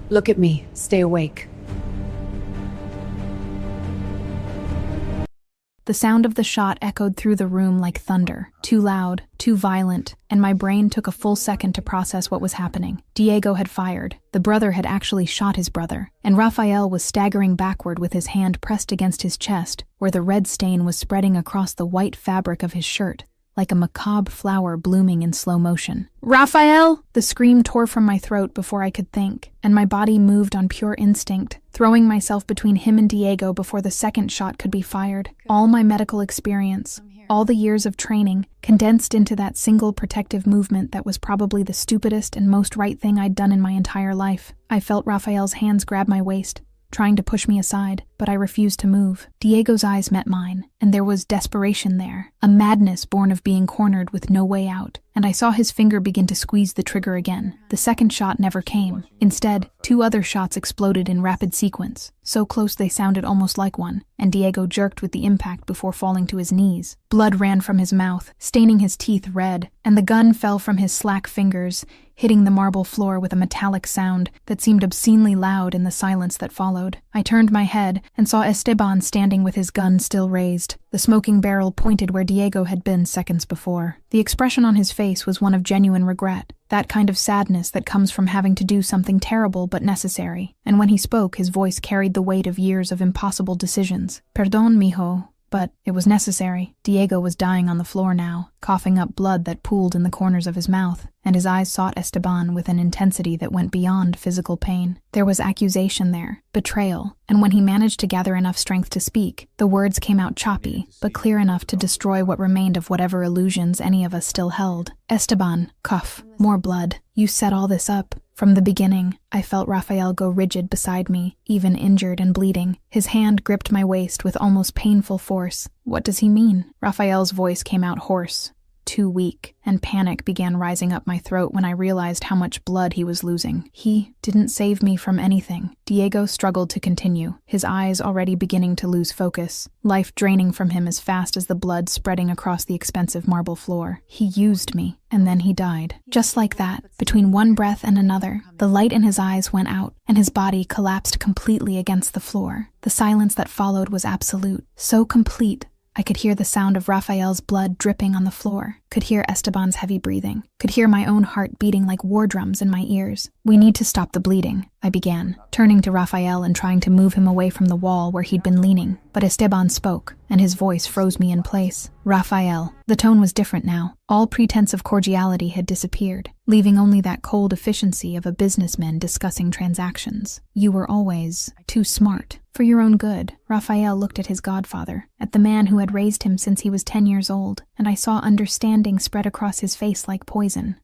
Look at me. Stay awake. The sound of the shot echoed through the room like thunder, too loud, too violent, and my brain took a full second to process what was happening. Diego had fired. The brother had actually shot his brother, and Raphael was staggering backward with his hand pressed against his chest, where the red stain was spreading across the white fabric of his shirt, like a macabre flower blooming in slow motion. Raphael! The scream tore from my throat before I could think, and my body moved on pure instinct, throwing myself between him and Diego before the second shot could be fired. All my medical experience, all the years of training, condensed into that single protective movement that was probably the stupidest and most right thing I'd done in my entire life. I felt Raphael's hands grab my waist, trying to push me aside, but I refused to move. Diego's eyes met mine, and there was desperation there, a madness born of being cornered with no way out, and I saw his finger begin to squeeze the trigger again. The second shot never came. Instead, 2 other shots exploded in rapid sequence, so close they sounded almost like one, and Diego jerked with the impact before falling to his knees. Blood ran from his mouth, staining his teeth red, and the gun fell from his slack fingers, hitting the marble floor with a metallic sound that seemed obscenely loud in the silence that followed. I turned my head and saw Esteban standing with his gun still raised, the smoking barrel pointed where Diego had been seconds before. The expression on his face was one of genuine regret, that kind of sadness that comes from having to do something terrible but necessary. And when he spoke, his voice carried the weight of years of impossible decisions. Perdón, mijo, but it was necessary. Diego was dying on the floor now, coughing up blood that pooled in the corners of his mouth, and his eyes sought Esteban with an intensity that went beyond physical pain. There was accusation there, betrayal, and when he managed to gather enough strength to speak, the words came out choppy, but clear enough to destroy what remained of whatever illusions any of us still held. Esteban, cough, more blood. You set all this up. From the beginning, I felt Raphael go rigid beside me, even injured and bleeding. His hand gripped my waist with almost painful force. What does he mean? Raphael's voice came out hoarse, too weak, and panic began rising up my throat when I realized how much blood he was losing. He didn't save me from anything. Diego struggled to continue, his eyes already beginning to lose focus, life draining from him as fast as the blood spreading across the expensive marble floor. He used me, and then he died. Just like that, between one breath and another, the light in his eyes went out, and his body collapsed completely against the floor. The silence that followed was absolute, so complete, I could hear the sound of Rafael's blood dripping on the floor, could hear Esteban's heavy breathing, could hear my own heart beating like war drums in my ears. "We need to stop the bleeding," I began, turning to Rafael and trying to move him away from the wall where he'd been leaning. But Esteban spoke, and his voice froze me in place. "Rafael." The tone was different now. All pretense of cordiality had disappeared, leaving only that cold efficiency of a businessman discussing transactions. "You were always too smart. For your own good." Rafael looked at his godfather, at the man who had raised him since he was 10 years old, and I saw understanding spread across his face like poison.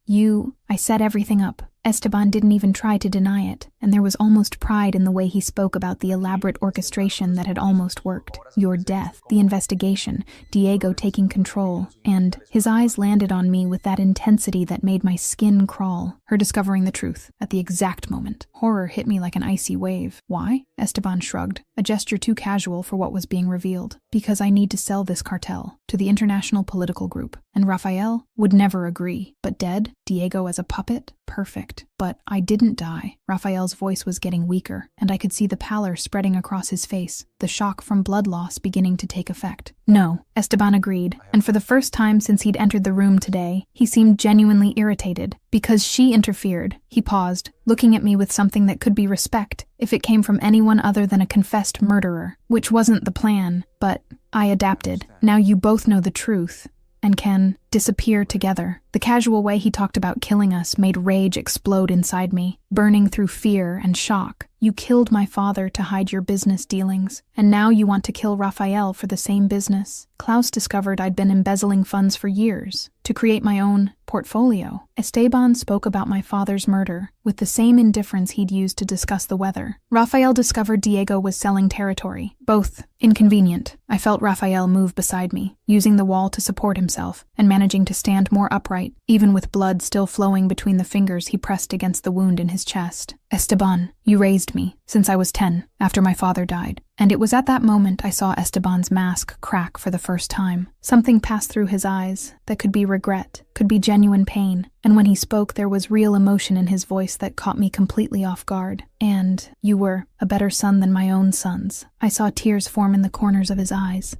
I set everything up. Esteban didn't even try to deny it, and there was almost pride in the way he spoke about the elaborate orchestration that had almost worked. Your death, the investigation, Diego taking control, and his eyes landed on me with that intensity that made my skin crawl. Her discovering the truth at the exact moment. Horror hit me like an icy wave. "Why?" Esteban shrugged, a gesture too casual for what was being revealed. "Because I need to sell this cartel to the international political group, and Rafael would never agree. But dead? Diego as a puppet? Perfect. But I didn't die." Rafael's voice was getting weaker, and I could see the pallor spreading across his face, the shock from blood loss beginning to take effect. "No," Esteban agreed, and for the first time since he'd entered the room today, he seemed genuinely irritated. "Because she interfered." He paused, looking at me with something that could be respect if it came from anyone other than a confessed murderer, which wasn't the plan, but I adapted. "Now you both know the truth and can disappear together." The casual way he talked about killing us made rage explode inside me, burning through fear and shock. "You killed my father to hide your business dealings, and now you want to kill Rafael for the same business." Klaus discovered I'd been embezzling funds for years to create my own portfolio. Esteban spoke about my father's murder with the same indifference he'd used to discuss the weather. Rafael discovered Diego was selling territory. Both inconvenient. I felt Rafael move beside me, using the wall to support himself, and managing to stand more upright, even with blood still flowing between the fingers he pressed against the wound in his chest. "Esteban, you raised me since I was 10, after my father died." And it was at that moment I saw Esteban's mask crack for the first time. Something passed through his eyes that could be regret, could be genuine pain, and when he spoke there was real emotion in his voice that caught me completely off guard. "And you were a better son than my own sons." I saw tears form in the corners of his eyes,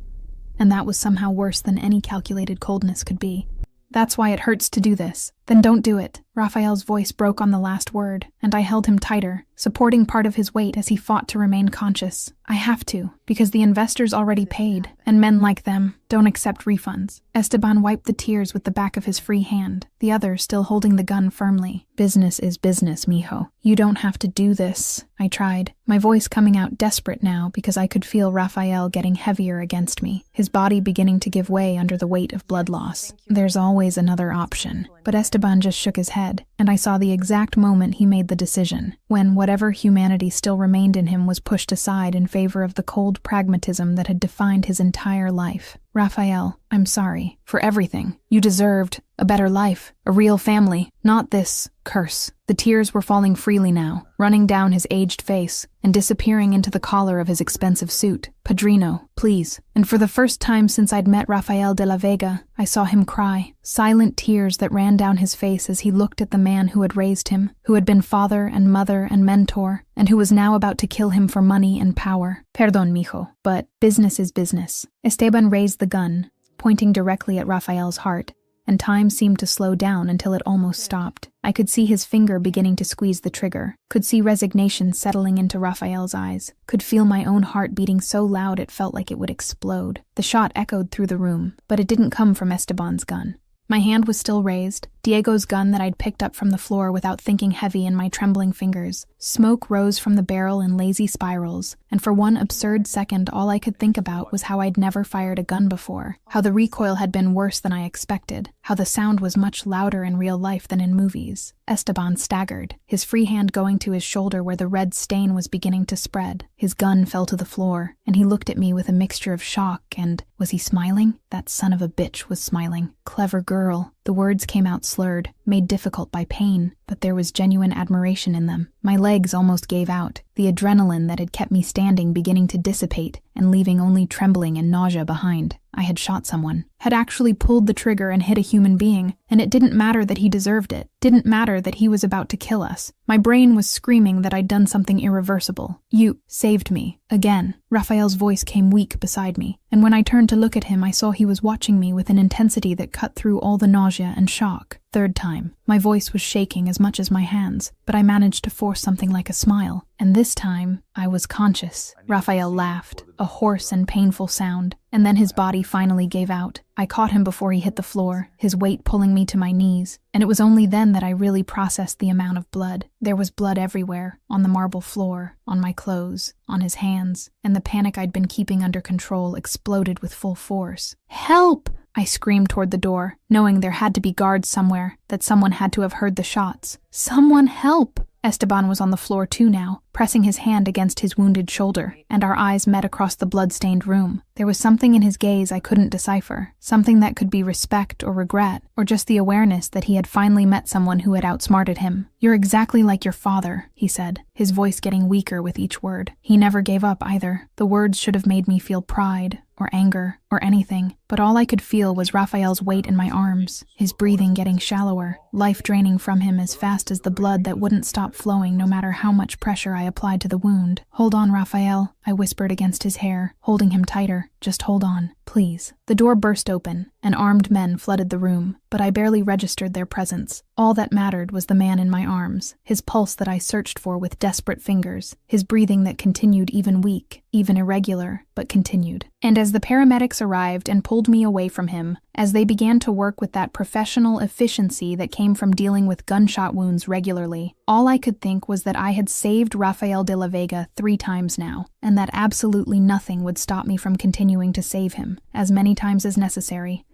and that was somehow worse than any calculated coldness could be. "That's why it hurts to do this." "Then don't do it." Rafael's voice broke on the last word, and I held him tighter, supporting part of his weight as he fought to remain conscious. "I have to, because the investors already paid, and men like them don't accept refunds." Esteban wiped the tears with the back of his free hand, the other still holding the gun firmly. "Business is business, mijo. You don't have to do this." I tried, my voice coming out desperate now because I could feel Rafael getting heavier against me, his body beginning to give way under the weight of blood loss. "There's always another option." But Esteban just shook his head, and I saw the exact moment he made the decision, when whatever humanity still remained in him was pushed aside in favor of the cold pragmatism that had defined his entire life. "Rafael, I'm sorry for everything. You deserved a better life, a real family, not this curse." The tears were falling freely now, running down his aged face and disappearing into the collar of his expensive suit. "Padrino, please." And for the first time since I'd met Rafael de la Vega, I saw him cry, silent tears that ran down his face as he looked at the man who had raised him, who had been father and mother and mentor, and who was now about to kill him for money and power. "Perdón, mijo, but business is business." Esteban raised the gun, pointing directly at Rafael's heart, and time seemed to slow down until it almost stopped. I could see his finger beginning to squeeze the trigger, could see resignation settling into Rafael's eyes, could feel my own heart beating so loud it felt like it would explode. The shot echoed through the room, but it didn't come from Esteban's gun. My hand was still raised, Diego's gun that I'd picked up from the floor without thinking heavy in my trembling fingers, Smoke rose from the barrel in lazy spirals, and for one absurd second all I could think about was how I'd never fired a gun before, how the recoil had been worse than I expected, how the sound was much louder in real life than in movies. Esteban staggered, his free hand going to his shoulder where the red stain was beginning to spread. His gun fell to the floor, and he looked at me with a mixture of shock and, was he smiling? That son of a bitch was smiling. Clever girl. The words came out slurred, made difficult by pain, but there was genuine admiration in them. My legs almost gave out, the adrenaline that had kept me standing beginning to dissipate and leaving only trembling and nausea behind. I had shot someone, had actually pulled the trigger and hit a human being, and it didn't matter that he deserved it. Didn't matter that he was about to kill us. My brain was screaming that I'd done something irreversible. You saved me. Again. Raphael's voice came weak beside me, and when I turned to look at him I saw he was watching me with an intensity that cut through all the nausea and shock. Third time. My voice was shaking as much as my hands, but I managed to force something like a smile, and this time I was conscious. Raphael laughed, a hoarse and painful sound, and then his body finally gave out. I caught him before he hit the floor, his weight pulling me to my knees, and it was only then that I really processed the amount of blood. There was blood everywhere, on the marble floor, on my clothes, on his hands, and the panic I'd been keeping under control exploded with full force. Help! I screamed toward the door, knowing there had to be guards somewhere, that someone had to have heard the shots. Someone help! Esteban was on the floor too now, pressing his hand against his wounded shoulder, and our eyes met across the blood-stained room. There was something in his gaze I couldn't decipher, something that could be respect or regret, or just the awareness that he had finally met someone who had outsmarted him. "You're exactly like your father," he said, his voice getting weaker with each word. He never gave up either. The words should have made me feel pride, or anger, or anything, but all I could feel was Raphael's weight in my arms, his breathing getting shallower, life draining from him as fast as the blood that wouldn't stop flowing no matter how much pressure I applied to the wound. "Hold on, Raphael," I whispered against his hair, holding him tighter. "Just hold on, please." The door burst open, and armed men flooded the room, but I barely registered their presence. All that mattered was the man in my arms, his pulse that I searched for with desperate fingers, his breathing that continued even weak, even irregular, but continued. And as the paramedics arrived and pulled me away from him, as they began to work with that professional efficiency that came from dealing with gunshot wounds regularly, all I could think was that I had saved Rafael de la Vega 3 times now, and that absolutely nothing would stop me from continuing to save him, as many times as necessary,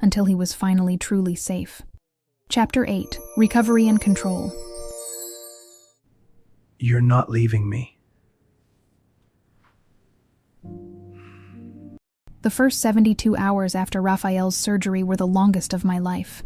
until he was finally truly safe. Chapter 8. Recovery and Control. You're not leaving me. The first 72 hours after Raphael's surgery were the longest of my life.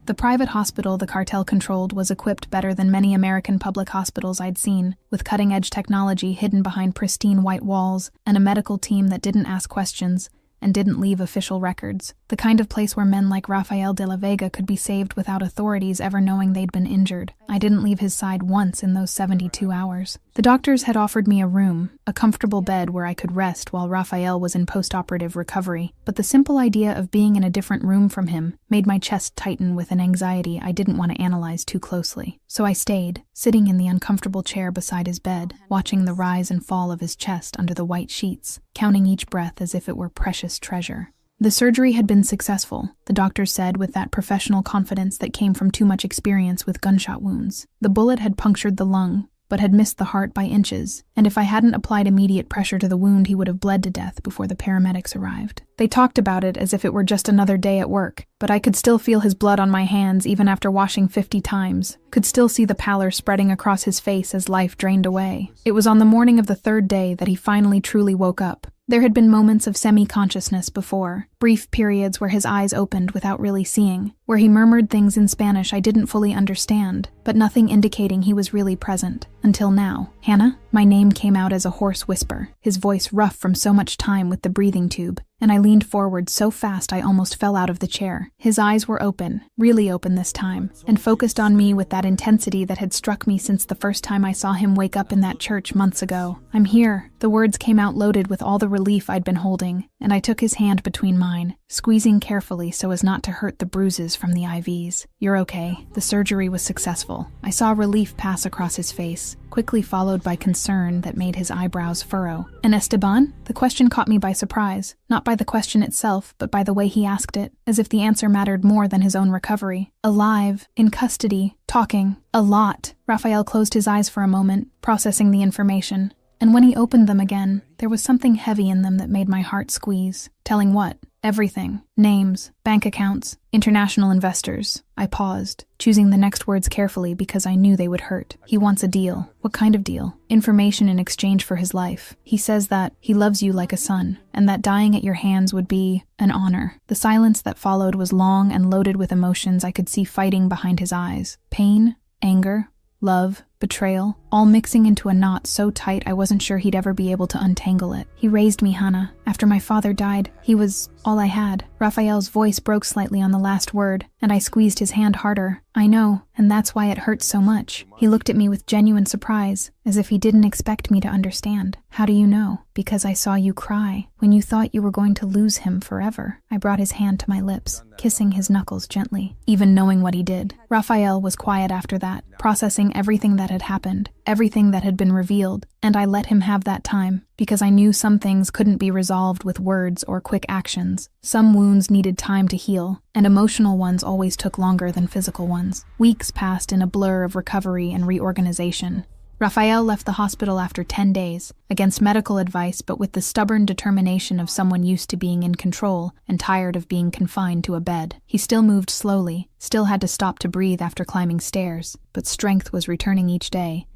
The private hospital the cartel controlled was equipped better than many American public hospitals I'd seen, with cutting-edge technology hidden behind pristine white walls and a medical team that didn't ask questions and didn't leave official records. The kind of place where men like Rafael de la Vega could be saved without authorities ever knowing they'd been injured. I didn't leave his side once in those 72 hours. The doctors had offered me a room, a comfortable bed where I could rest while Rafael was in post-operative recovery, but the simple idea of being in a different room from him made my chest tighten with an anxiety I didn't want to analyze too closely. So I stayed, sitting in the uncomfortable chair beside his bed, watching the rise and fall of his chest under the white sheets, counting each breath as if it were precious treasure. The surgery had been successful, the doctors said with that professional confidence that came from too much experience with gunshot wounds. The bullet had punctured the lung, but had missed the heart by inches, and if I hadn't applied immediate pressure to the wound, he would have bled to death before the paramedics arrived. They talked about it as if it were just another day at work, but I could still feel his blood on my hands even after washing 50 times, could still see the pallor spreading across his face as life drained away. It was on the morning of the 3rd day that he finally truly woke up. There had been moments of semi-consciousness before, brief periods where his eyes opened without really seeing, where he murmured things in Spanish I didn't fully understand, but nothing indicating he was really present. Until now. "Hannah?" My name came out as a hoarse whisper, his voice rough from so much time with the breathing tube, and I leaned forward so fast I almost fell out of the chair. His eyes were open, really open this time, and focused on me with that intensity that had struck me since the first time I saw him wake up in that church months ago. "I'm here." The words came out loaded with all the relief I'd been holding, and I took his hand between mine, squeezing carefully so as not to hurt the bruises from the IVs. "You're okay. The surgery was successful." I saw relief pass across his face, quickly followed by concern that made his eyebrows furrow. "And Esteban?" The question caught me by surprise, not by the question itself, but by the way he asked it, as if the answer mattered more than his own recovery. "Alive, in custody, talking, a lot." Raphael closed his eyes for a moment, processing the information. And when he opened them again, there was something heavy in them that made my heart squeeze. Telling what? Everything. Names, bank accounts, international investors. I paused, choosing the next words carefully because I knew they would hurt. "He wants a deal." "What kind of deal?" "Information in exchange for his life. He says that he loves you like a son, and that dying at your hands would be an honor." The silence that followed was long and loaded with emotions I could see fighting behind his eyes. Pain, anger, love, betrayal, all mixing into a knot so tight I wasn't sure he'd ever be able to untangle it. "He raised me, Hannah. After my father died, he was all I had." Raphael's voice broke slightly on the last word, and I squeezed his hand harder. "I know, and that's why it hurts so much." He looked at me with genuine surprise, as if he didn't expect me to understand. "How do you know?" "Because I saw you cry, when you thought you were going to lose him forever." I brought his hand to my lips, kissing his knuckles gently, even knowing what he did. Raphael was quiet after that, processing everything that had happened, everything that had been revealed, and I let him have that time, because I knew some things couldn't be resolved with words or quick actions. Some wounds needed time to heal, and emotional ones always took longer than physical ones. Weeks passed in a blur of recovery and reorganization. Raphael left the hospital after 10 days, against medical advice but with the stubborn determination of someone used to being in control and tired of being confined to a bed. He still moved slowly, still had to stop to breathe after climbing stairs, but strength was returning each day.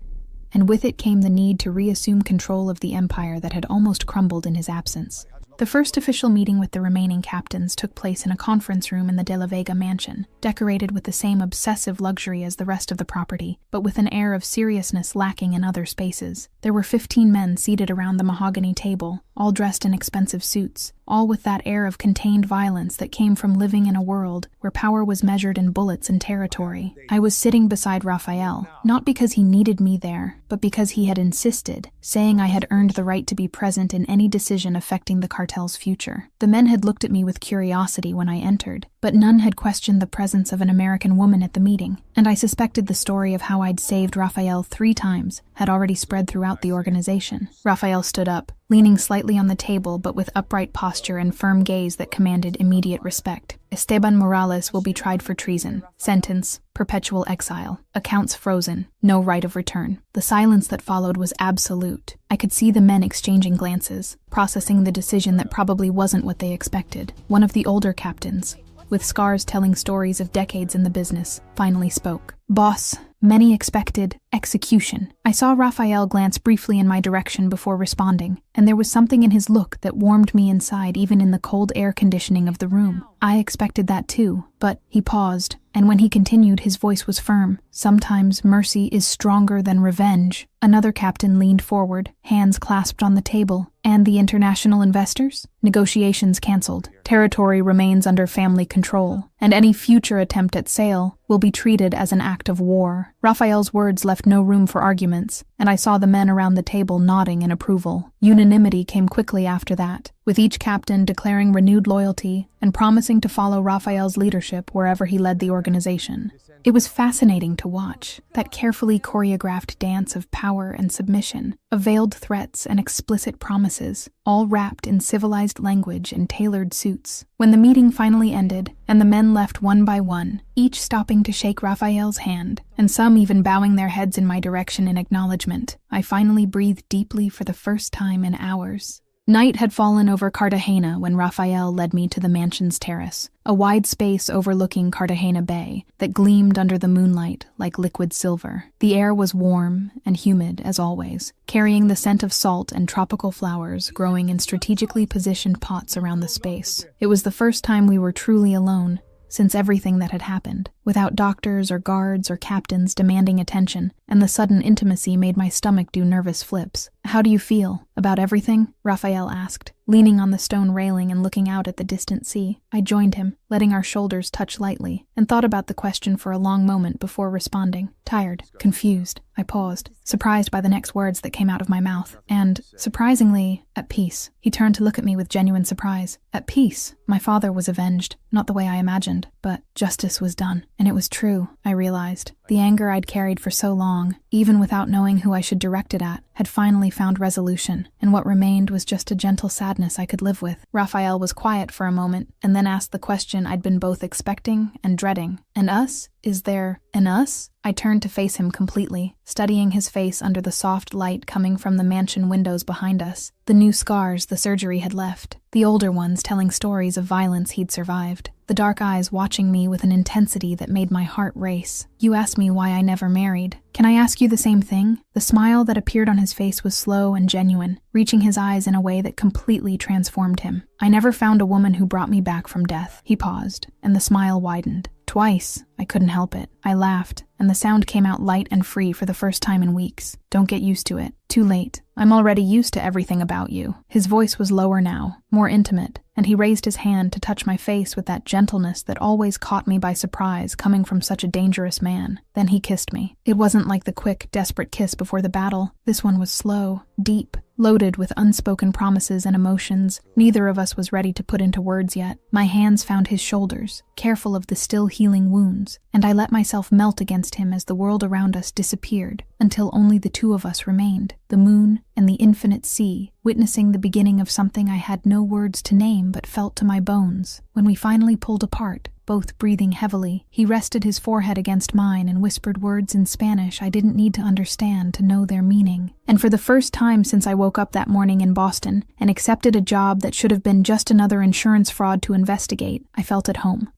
And with it came the need to reassume control of the empire that had almost crumbled in his absence. The first official meeting with the remaining captains took place in a conference room in the De La Vega mansion, decorated with the same obsessive luxury as the rest of the property, but with an air of seriousness lacking in other spaces. There were 15 men seated around the mahogany table, all dressed in expensive suits, all with that air of contained violence that came from living in a world where power was measured in bullets and territory. I was sitting beside Raphael, not because he needed me there, but because he had insisted, saying I had earned the right to be present in any decision affecting the cartel's future. The men had looked at me with curiosity when I entered, but none had questioned the presence of an American woman at the meeting, and I suspected the story of how I'd saved Raphael 3 times had already spread throughout the organization. Raphael stood up, leaning slightly on the table but with upright posture and firm gaze that commanded immediate respect. "Esteban Morales will be tried for treason. Sentence, perpetual exile. Accounts frozen. No right of return." The silence that followed was absolute. I could see the men exchanging glances, processing the decision that probably wasn't what they expected. One of the older captains, with scars telling stories of decades in the business, finally spoke. "Boss, many expected execution." I saw Raphael glance briefly in my direction before responding, and there was something in his look that warmed me inside even in the cold air conditioning of the room. I expected that too, but he paused, and when he continued, his voice was firm. "Sometimes mercy is stronger than revenge." Another captain leaned forward, hands clasped on the table. "And the international investors?" "Negotiations cancelled. Territory remains under family control, and any future attempt at sale will be treated as an act of war." Raphael's words left no room for arguments, and I saw the men around the table nodding in approval. Unanimity came quickly after that, with each captain declaring renewed loyalty and promising to follow Raphael's leadership wherever he led the organization. It was fascinating to watch, that carefully choreographed dance of power and submission, of veiled threats and explicit promises, all wrapped in civilized language and tailored suits. When the meeting finally ended, and the men left one by one, each stopping to shake Raphael's hand, and some even bowing their heads in my direction in acknowledgement, I finally breathed deeply for the first time in hours. Night had fallen over Cartagena when Raphael led me to the mansion's terrace, a wide space overlooking Cartagena Bay that gleamed under the moonlight like liquid silver. The air was warm and humid as always, carrying the scent of salt and tropical flowers growing in strategically positioned pots around the space. It was the first time we were truly alone since everything that had happened. without doctors or guards or captains demanding attention, and the sudden intimacy made my stomach do nervous flips. "How do you feel? About everything?" Raphael asked, leaning on the stone railing and looking out at the distant sea. I joined him, letting our shoulders touch lightly, and thought about the question for a long moment before responding. Tired, confused. I paused, surprised by the next words that came out of my mouth, and, surprisingly, at peace. He turned to look at me with genuine surprise. At peace. My father was avenged, not the way I imagined, but justice was done. And it was true, I realized. The anger I'd carried for so long, even without knowing who I should direct it at, had finally found resolution, and what remained was just a gentle sadness I could live with. Raphael was quiet for a moment, and then asked the question I'd been both expecting and dreading. "And us? Is there an us?" I turned to face him completely, studying his face under the soft light coming from the mansion windows behind us. The new scars the surgery had left, the older ones telling stories of violence he'd survived, the dark eyes watching me with an intensity that made my heart race. "You asked me why I never married. Can I ask you the same thing?" The smile that appeared on his face was slow and genuine, reaching his eyes in a way that completely transformed him. "I never found a woman who brought me back from death." He paused, and the smile widened. "Twice. I couldn't help it." I laughed, and the sound came out light and free for the first time in weeks. "Don't get used to it. Too late. I'm already used to everything about you." His voice was lower now, more intimate, and he raised his hand to touch my face with that gentleness that always caught me by surprise coming from such a dangerous man. Then he kissed me. It wasn't like the quick, desperate kiss before the battle. This one was slow, deep, loaded with unspoken promises and emotions neither of us was ready to put into words yet. My hands found his shoulders, careful of the still healing wounds, and I let myself melt against him as the world around us disappeared, until only the two of us remained, the moon and the infinite sea, witnessing the beginning of something I had no words to name but felt to my bones. When we finally pulled apart, both breathing heavily, he rested his forehead against mine and whispered words in Spanish I didn't need to understand to know their meaning. And for the first time since I woke up that morning in Boston and accepted a job that should have been just another insurance fraud to investigate, I felt at home.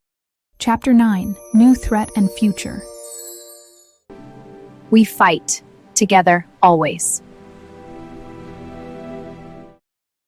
Chapter 9: New Threat and Future. We fight. Together, always.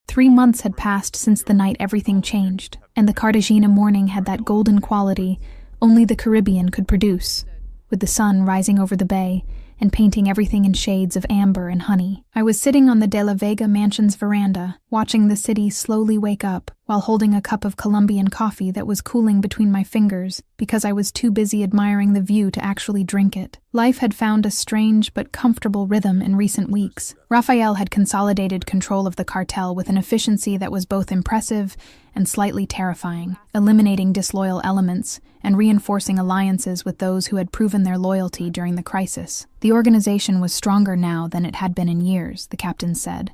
3 months had passed since the night everything changed, and the Cartagena morning had that golden quality only the Caribbean could produce, with the sun rising over the bay and painting everything in shades of amber and honey. I was sitting on the De La Vega mansion's veranda, watching the city slowly wake up, while holding a cup of Colombian coffee that was cooling between my fingers because I was too busy admiring the view to actually drink it. Life had found a strange but comfortable rhythm in recent weeks. Raphael had consolidated control of the cartel with an efficiency that was both impressive and slightly terrifying, eliminating disloyal elements and reinforcing alliances with those who had proven their loyalty during the crisis. The organization was stronger now than it had been in years, the captain said,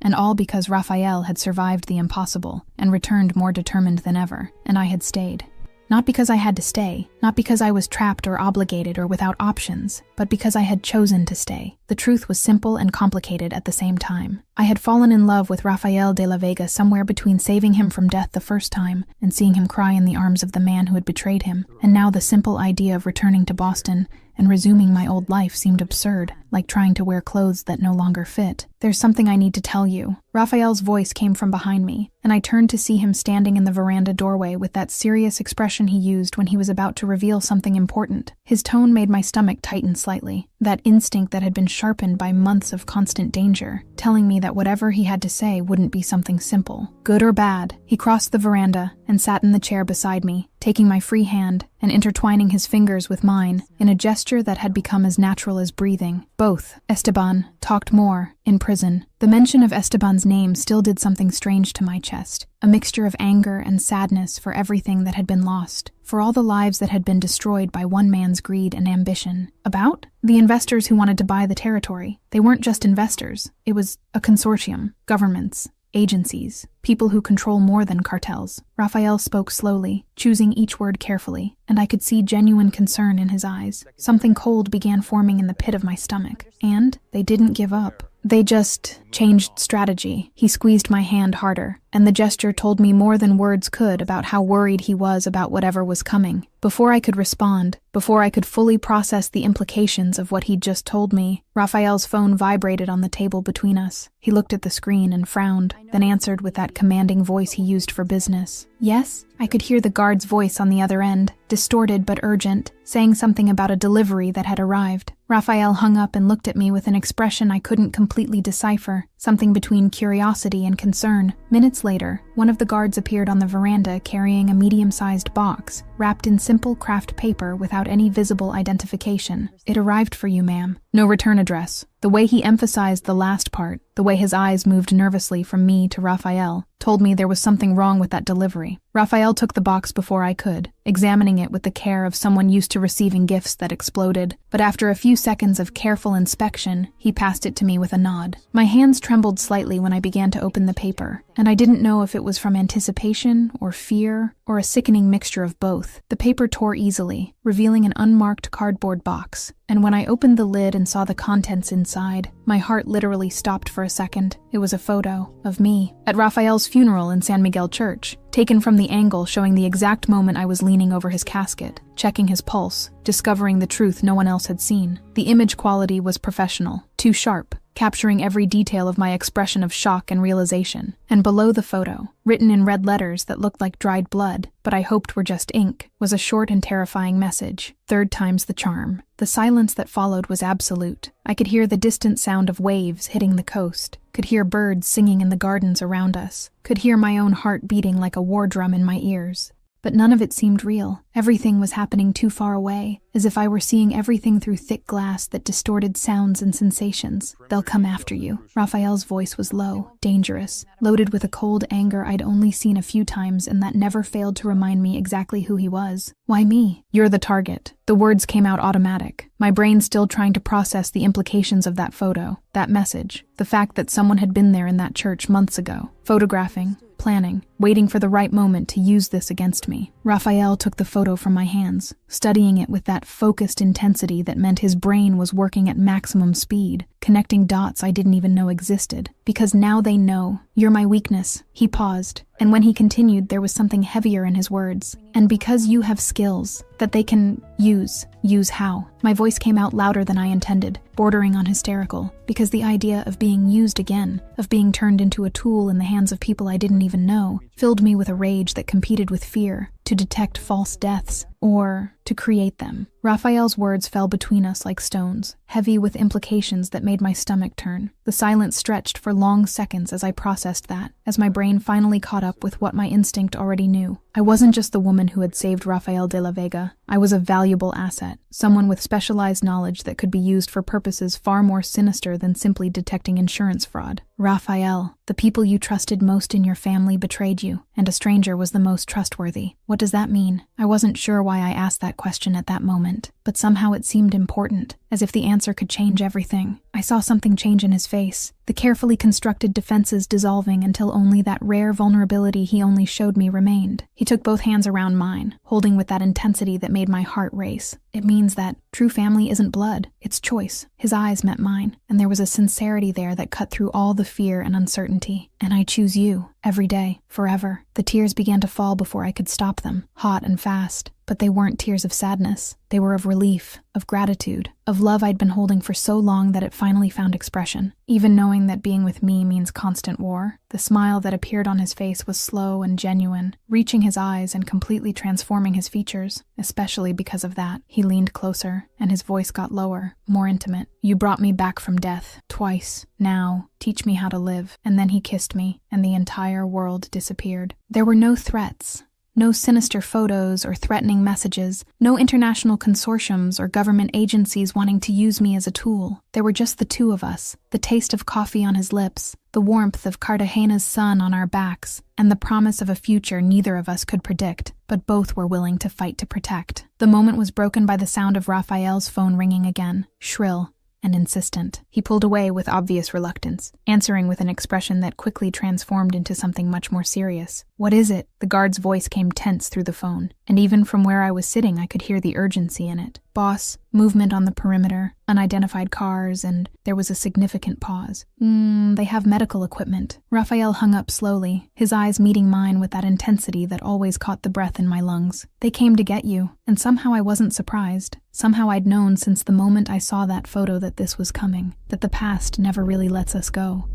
and all because Raphael had survived the impossible and returned more determined than ever, and I had stayed. Not because I had to stay, not because I was trapped or obligated or without options, but because I had chosen to stay. The truth was simple and complicated at the same time. I had fallen in love with Rafael de la Vega somewhere between saving him from death the first time and seeing him cry in the arms of the man who had betrayed him, and now the simple idea of returning to Boston and resuming my old life seemed absurd, like trying to wear clothes that no longer fit. "There's something I need to tell you." Raphael's voice came from behind me, and I turned to see him standing in the veranda doorway with that serious expression he used when he was about to reveal something important. His tone made my stomach tighten slightly, that instinct that had been sharpened by months of constant danger, telling me that whatever he had to say wouldn't be something simple. Good or bad, he crossed the veranda and sat in the chair beside me, taking my free hand and intertwining his fingers with mine in a gesture that had become as natural as breathing. Both, Esteban, talked more, in prison. The mention of Esteban's name still did something strange to my chest, a mixture of anger and sadness for everything that had been lost, for all the lives that had been destroyed by one man's greed and ambition. About? The investors who wanted to buy the territory. They weren't just investors. It was a consortium, governments, agencies, people who control more than cartels. Raphael spoke slowly, choosing each word carefully, and I could see genuine concern in his eyes. Something cold began forming in the pit of my stomach, and they didn't give up. They just changed strategy. He squeezed my hand harder, and the gesture told me more than words could about how worried he was about whatever was coming. Before I could respond, before I could fully process the implications of what he'd just told me, Raphael's phone vibrated on the table between us. He looked at the screen and frowned, then answered with that commanding voice he used for business. Yes? I could hear the guard's voice on the other end, distorted but urgent, saying something about a delivery that had arrived. Raphael hung up and looked at me with an expression I couldn't completely decipher, something between curiosity and concern. Minutes later, one of the guards appeared on the veranda carrying a medium-sized box, wrapped in simple craft paper without any visible identification. "It arrived for you, ma'am. No return address." The way he emphasized the last part, the way his eyes moved nervously from me to Raphael, told me there was something wrong with that delivery. Raphael took the box before I could, examining it with the care of someone used to receiving gifts that exploded. But after a few seconds of careful inspection, he passed it to me with a nod. My hands trembled slightly when I began to open the paper, and I didn't know if it was from anticipation or fear or a sickening mixture of both. The paper tore easily, revealing an unmarked cardboard box, and when I opened the lid and saw the contents inside, my heart literally stopped for a second. It was a photo of me at Raphael's funeral in San Miguel Church, taken from the angle showing the exact moment I was leaning over his casket, checking his pulse, discovering the truth no one else had seen. The image quality was professional, too sharp, capturing every detail of my expression of shock and realization. And below the photo, written in red letters that looked like dried blood, but I hoped were just ink, was a short and terrifying message. "Third time's the charm." The silence that followed was absolute. I could hear the distant sound of waves hitting the coast, could hear birds singing in the gardens around us, could hear my own heart beating like a war drum in my ears. But none of it seemed real. Everything was happening too far away, as if I were seeing everything through thick glass that distorted sounds and sensations. "They'll come after you." Raphael's voice was low, dangerous, loaded with a cold anger I'd only seen a few times and that never failed to remind me exactly who he was. "Why me?" "You're the target." The words came out automatic, my brain still trying to process the implications of that photo, that message, the fact that someone had been there in that church months ago, photographing, planning, waiting for the right moment to use this against me. Raphael took the photo from my hands, studying it with that focused intensity that meant his brain was working at maximum speed, connecting dots I didn't even know existed. "Because now they know. You're my weakness." He paused, and when he continued, there was something heavier in his words. "And because you have skills that they can use." "Use how?" My voice came out louder than I intended, bordering on hysterical, because the idea of being used again, of being turned into a tool in the hands of people I didn't even know, filled me with a rage that competed with fear, to detect false deaths, or to create them. Raphael's words fell between us like stones, heavy with implications that made my stomach turn. The silence stretched for long seconds as I processed that, as my brain finally caught up with what my instinct already knew. I wasn't just the woman who had saved Rafael de la Vega. I was a valuable asset, someone with specialized knowledge that could be used for purposes far more sinister than simply detecting insurance fraud. Raphael, the people you trusted most in your family betrayed you, and a stranger was the most trustworthy. What does that mean? I wasn't sure why I asked that question at that moment, but somehow it seemed important, as if the answer could change everything. I saw something change in his face, the carefully constructed defenses dissolving until only that rare vulnerability he only showed me remained. He took both hands around mine, holding with that intensity that made my heart race. "It means that true family isn't blood, it's choice." His eyes met mine, and there was a sincerity there that cut through all the fear and uncertainty. "And I choose you, every day, forever." The tears began to fall before I could stop them, hot and fast. But they weren't tears of sadness. They were of relief, of gratitude, of love I'd been holding for so long that it finally found expression. Even knowing that being with me means constant war, the smile that appeared on his face was slow and genuine, reaching his eyes and completely transforming his features. Especially because of that, he leaned closer, and his voice got lower, more intimate. "You brought me back from death, twice. Now, teach me how to live." And then he kissed me, and the entire world disappeared. There were no threats. No sinister photos or threatening messages, no international consortiums or government agencies wanting to use me as a tool. There were just the two of us, the taste of coffee on his lips, the warmth of Cartagena's sun on our backs, and the promise of a future neither of us could predict, but both were willing to fight to protect. The moment was broken by the sound of Raphael's phone ringing again, shrill and insistent. He pulled away with obvious reluctance, answering with an expression that quickly transformed into something much more serious. "What is it?" The guard's voice came tense through the phone, and even from where I was sitting I could hear the urgency in it. Boss, movement on the perimeter, unidentified cars, and there was a significant pause. They have medical equipment. Raphael hung up slowly, his eyes meeting mine with that intensity that always caught the breath in my lungs. They came to get you, and somehow I wasn't surprised. Somehow I'd known since the moment I saw that photo that this was coming, that the past never really lets us go,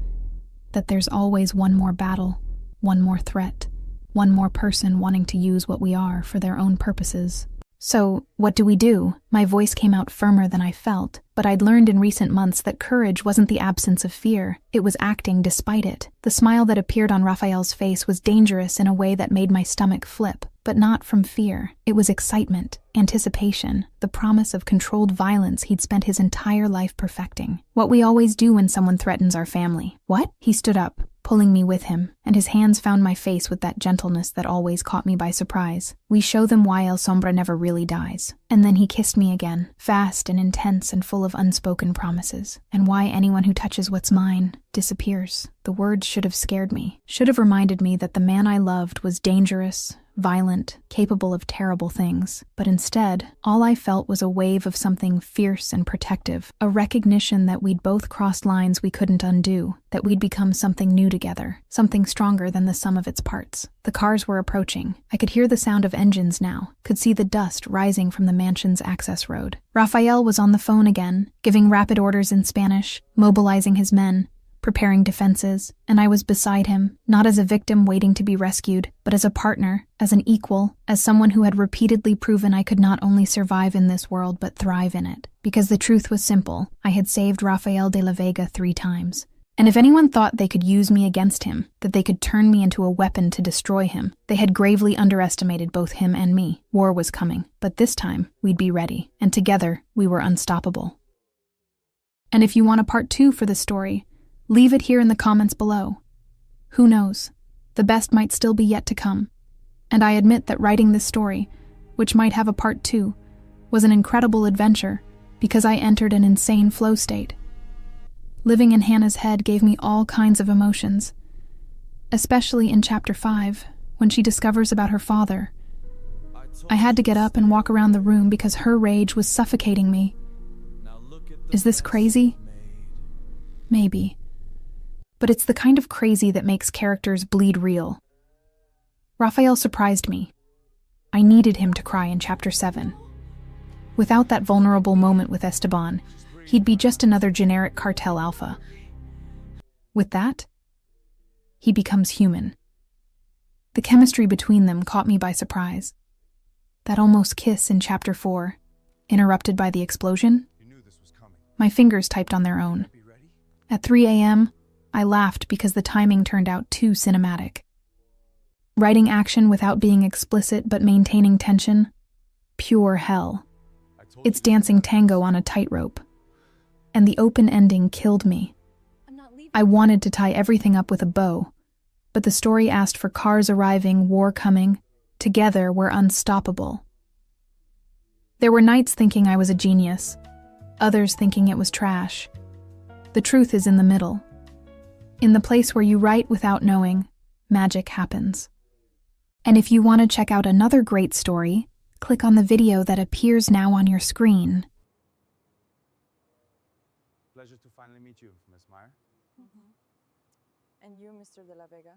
that there's always one more battle, one more threat, one more person wanting to use what we are for their own purposes. So, what do we do? My voice came out firmer than I felt, but I'd learned in recent months that courage wasn't the absence of fear, it was acting despite it. The smile that appeared on Raphael's face was dangerous in a way that made my stomach flip, but not from fear. It was excitement, anticipation, the promise of controlled violence he'd spent his entire life perfecting. What we always do when someone threatens our family. What? He stood up, pulling me with him, and his hands found my face with that gentleness that always caught me by surprise. We show them why El Sombra never really dies. And then he kissed me again, fast and intense and full of unspoken promises, and why anyone who touches what's mine disappears. The words should have scared me, should have reminded me that the man I loved was dangerous, violent, capable of terrible things. But instead, all I felt was a wave of something fierce and protective, a recognition that we'd both crossed lines we couldn't undo, that we'd become something new together, something stronger than the sum of its parts. The cars were approaching. I could hear the sound of engines now, could see the dust rising from the mansion's access road. Raphael was on the phone again, giving rapid orders in Spanish, mobilizing his men, preparing defenses, and I was beside him, not as a victim waiting to be rescued, but as a partner, as an equal, as someone who had repeatedly proven I could not only survive in this world but thrive in it. Because the truth was simple, I had saved Rafael de la Vega 3 times. And if anyone thought they could use me against him, that they could turn me into a weapon to destroy him, they had gravely underestimated both him and me. War was coming, but this time, we'd be ready, and together, we were unstoppable. And if you want a part 2 for this story, leave it here in the comments below. Who knows? The best might still be yet to come. And I admit that writing this story, which might have a part 2, was an incredible adventure because I entered an insane flow state. Living in Hannah's head gave me all kinds of emotions, especially in Chapter 5, when she discovers about her father. I had to get up and walk around the room because her rage was suffocating me. Is this crazy? Maybe. But it's the kind of crazy that makes characters bleed real. Raphael surprised me. I needed him to cry in Chapter 7. Without that vulnerable moment with Esteban, he'd be just another generic cartel alpha. With that, he becomes human. The chemistry between them caught me by surprise. That almost kiss in Chapter 4, interrupted by the explosion. My fingers typed on their own. At 3 a.m., I laughed because the timing turned out too cinematic. Writing action without being explicit but maintaining tension? Pure hell. It's dancing tango on a tightrope. And the open ending killed me. I wanted to tie everything up with a bow, but the story asked for cars arriving, war coming. Together, we're unstoppable. There were nights thinking I was a genius, others thinking it was trash. The truth is in the middle. In the place where you write without knowing, magic happens. And if you want to check out another great story, click on the video that appears now on your screen. Pleasure to finally meet you, Miss Meyer. And you, Mr. De La Vega.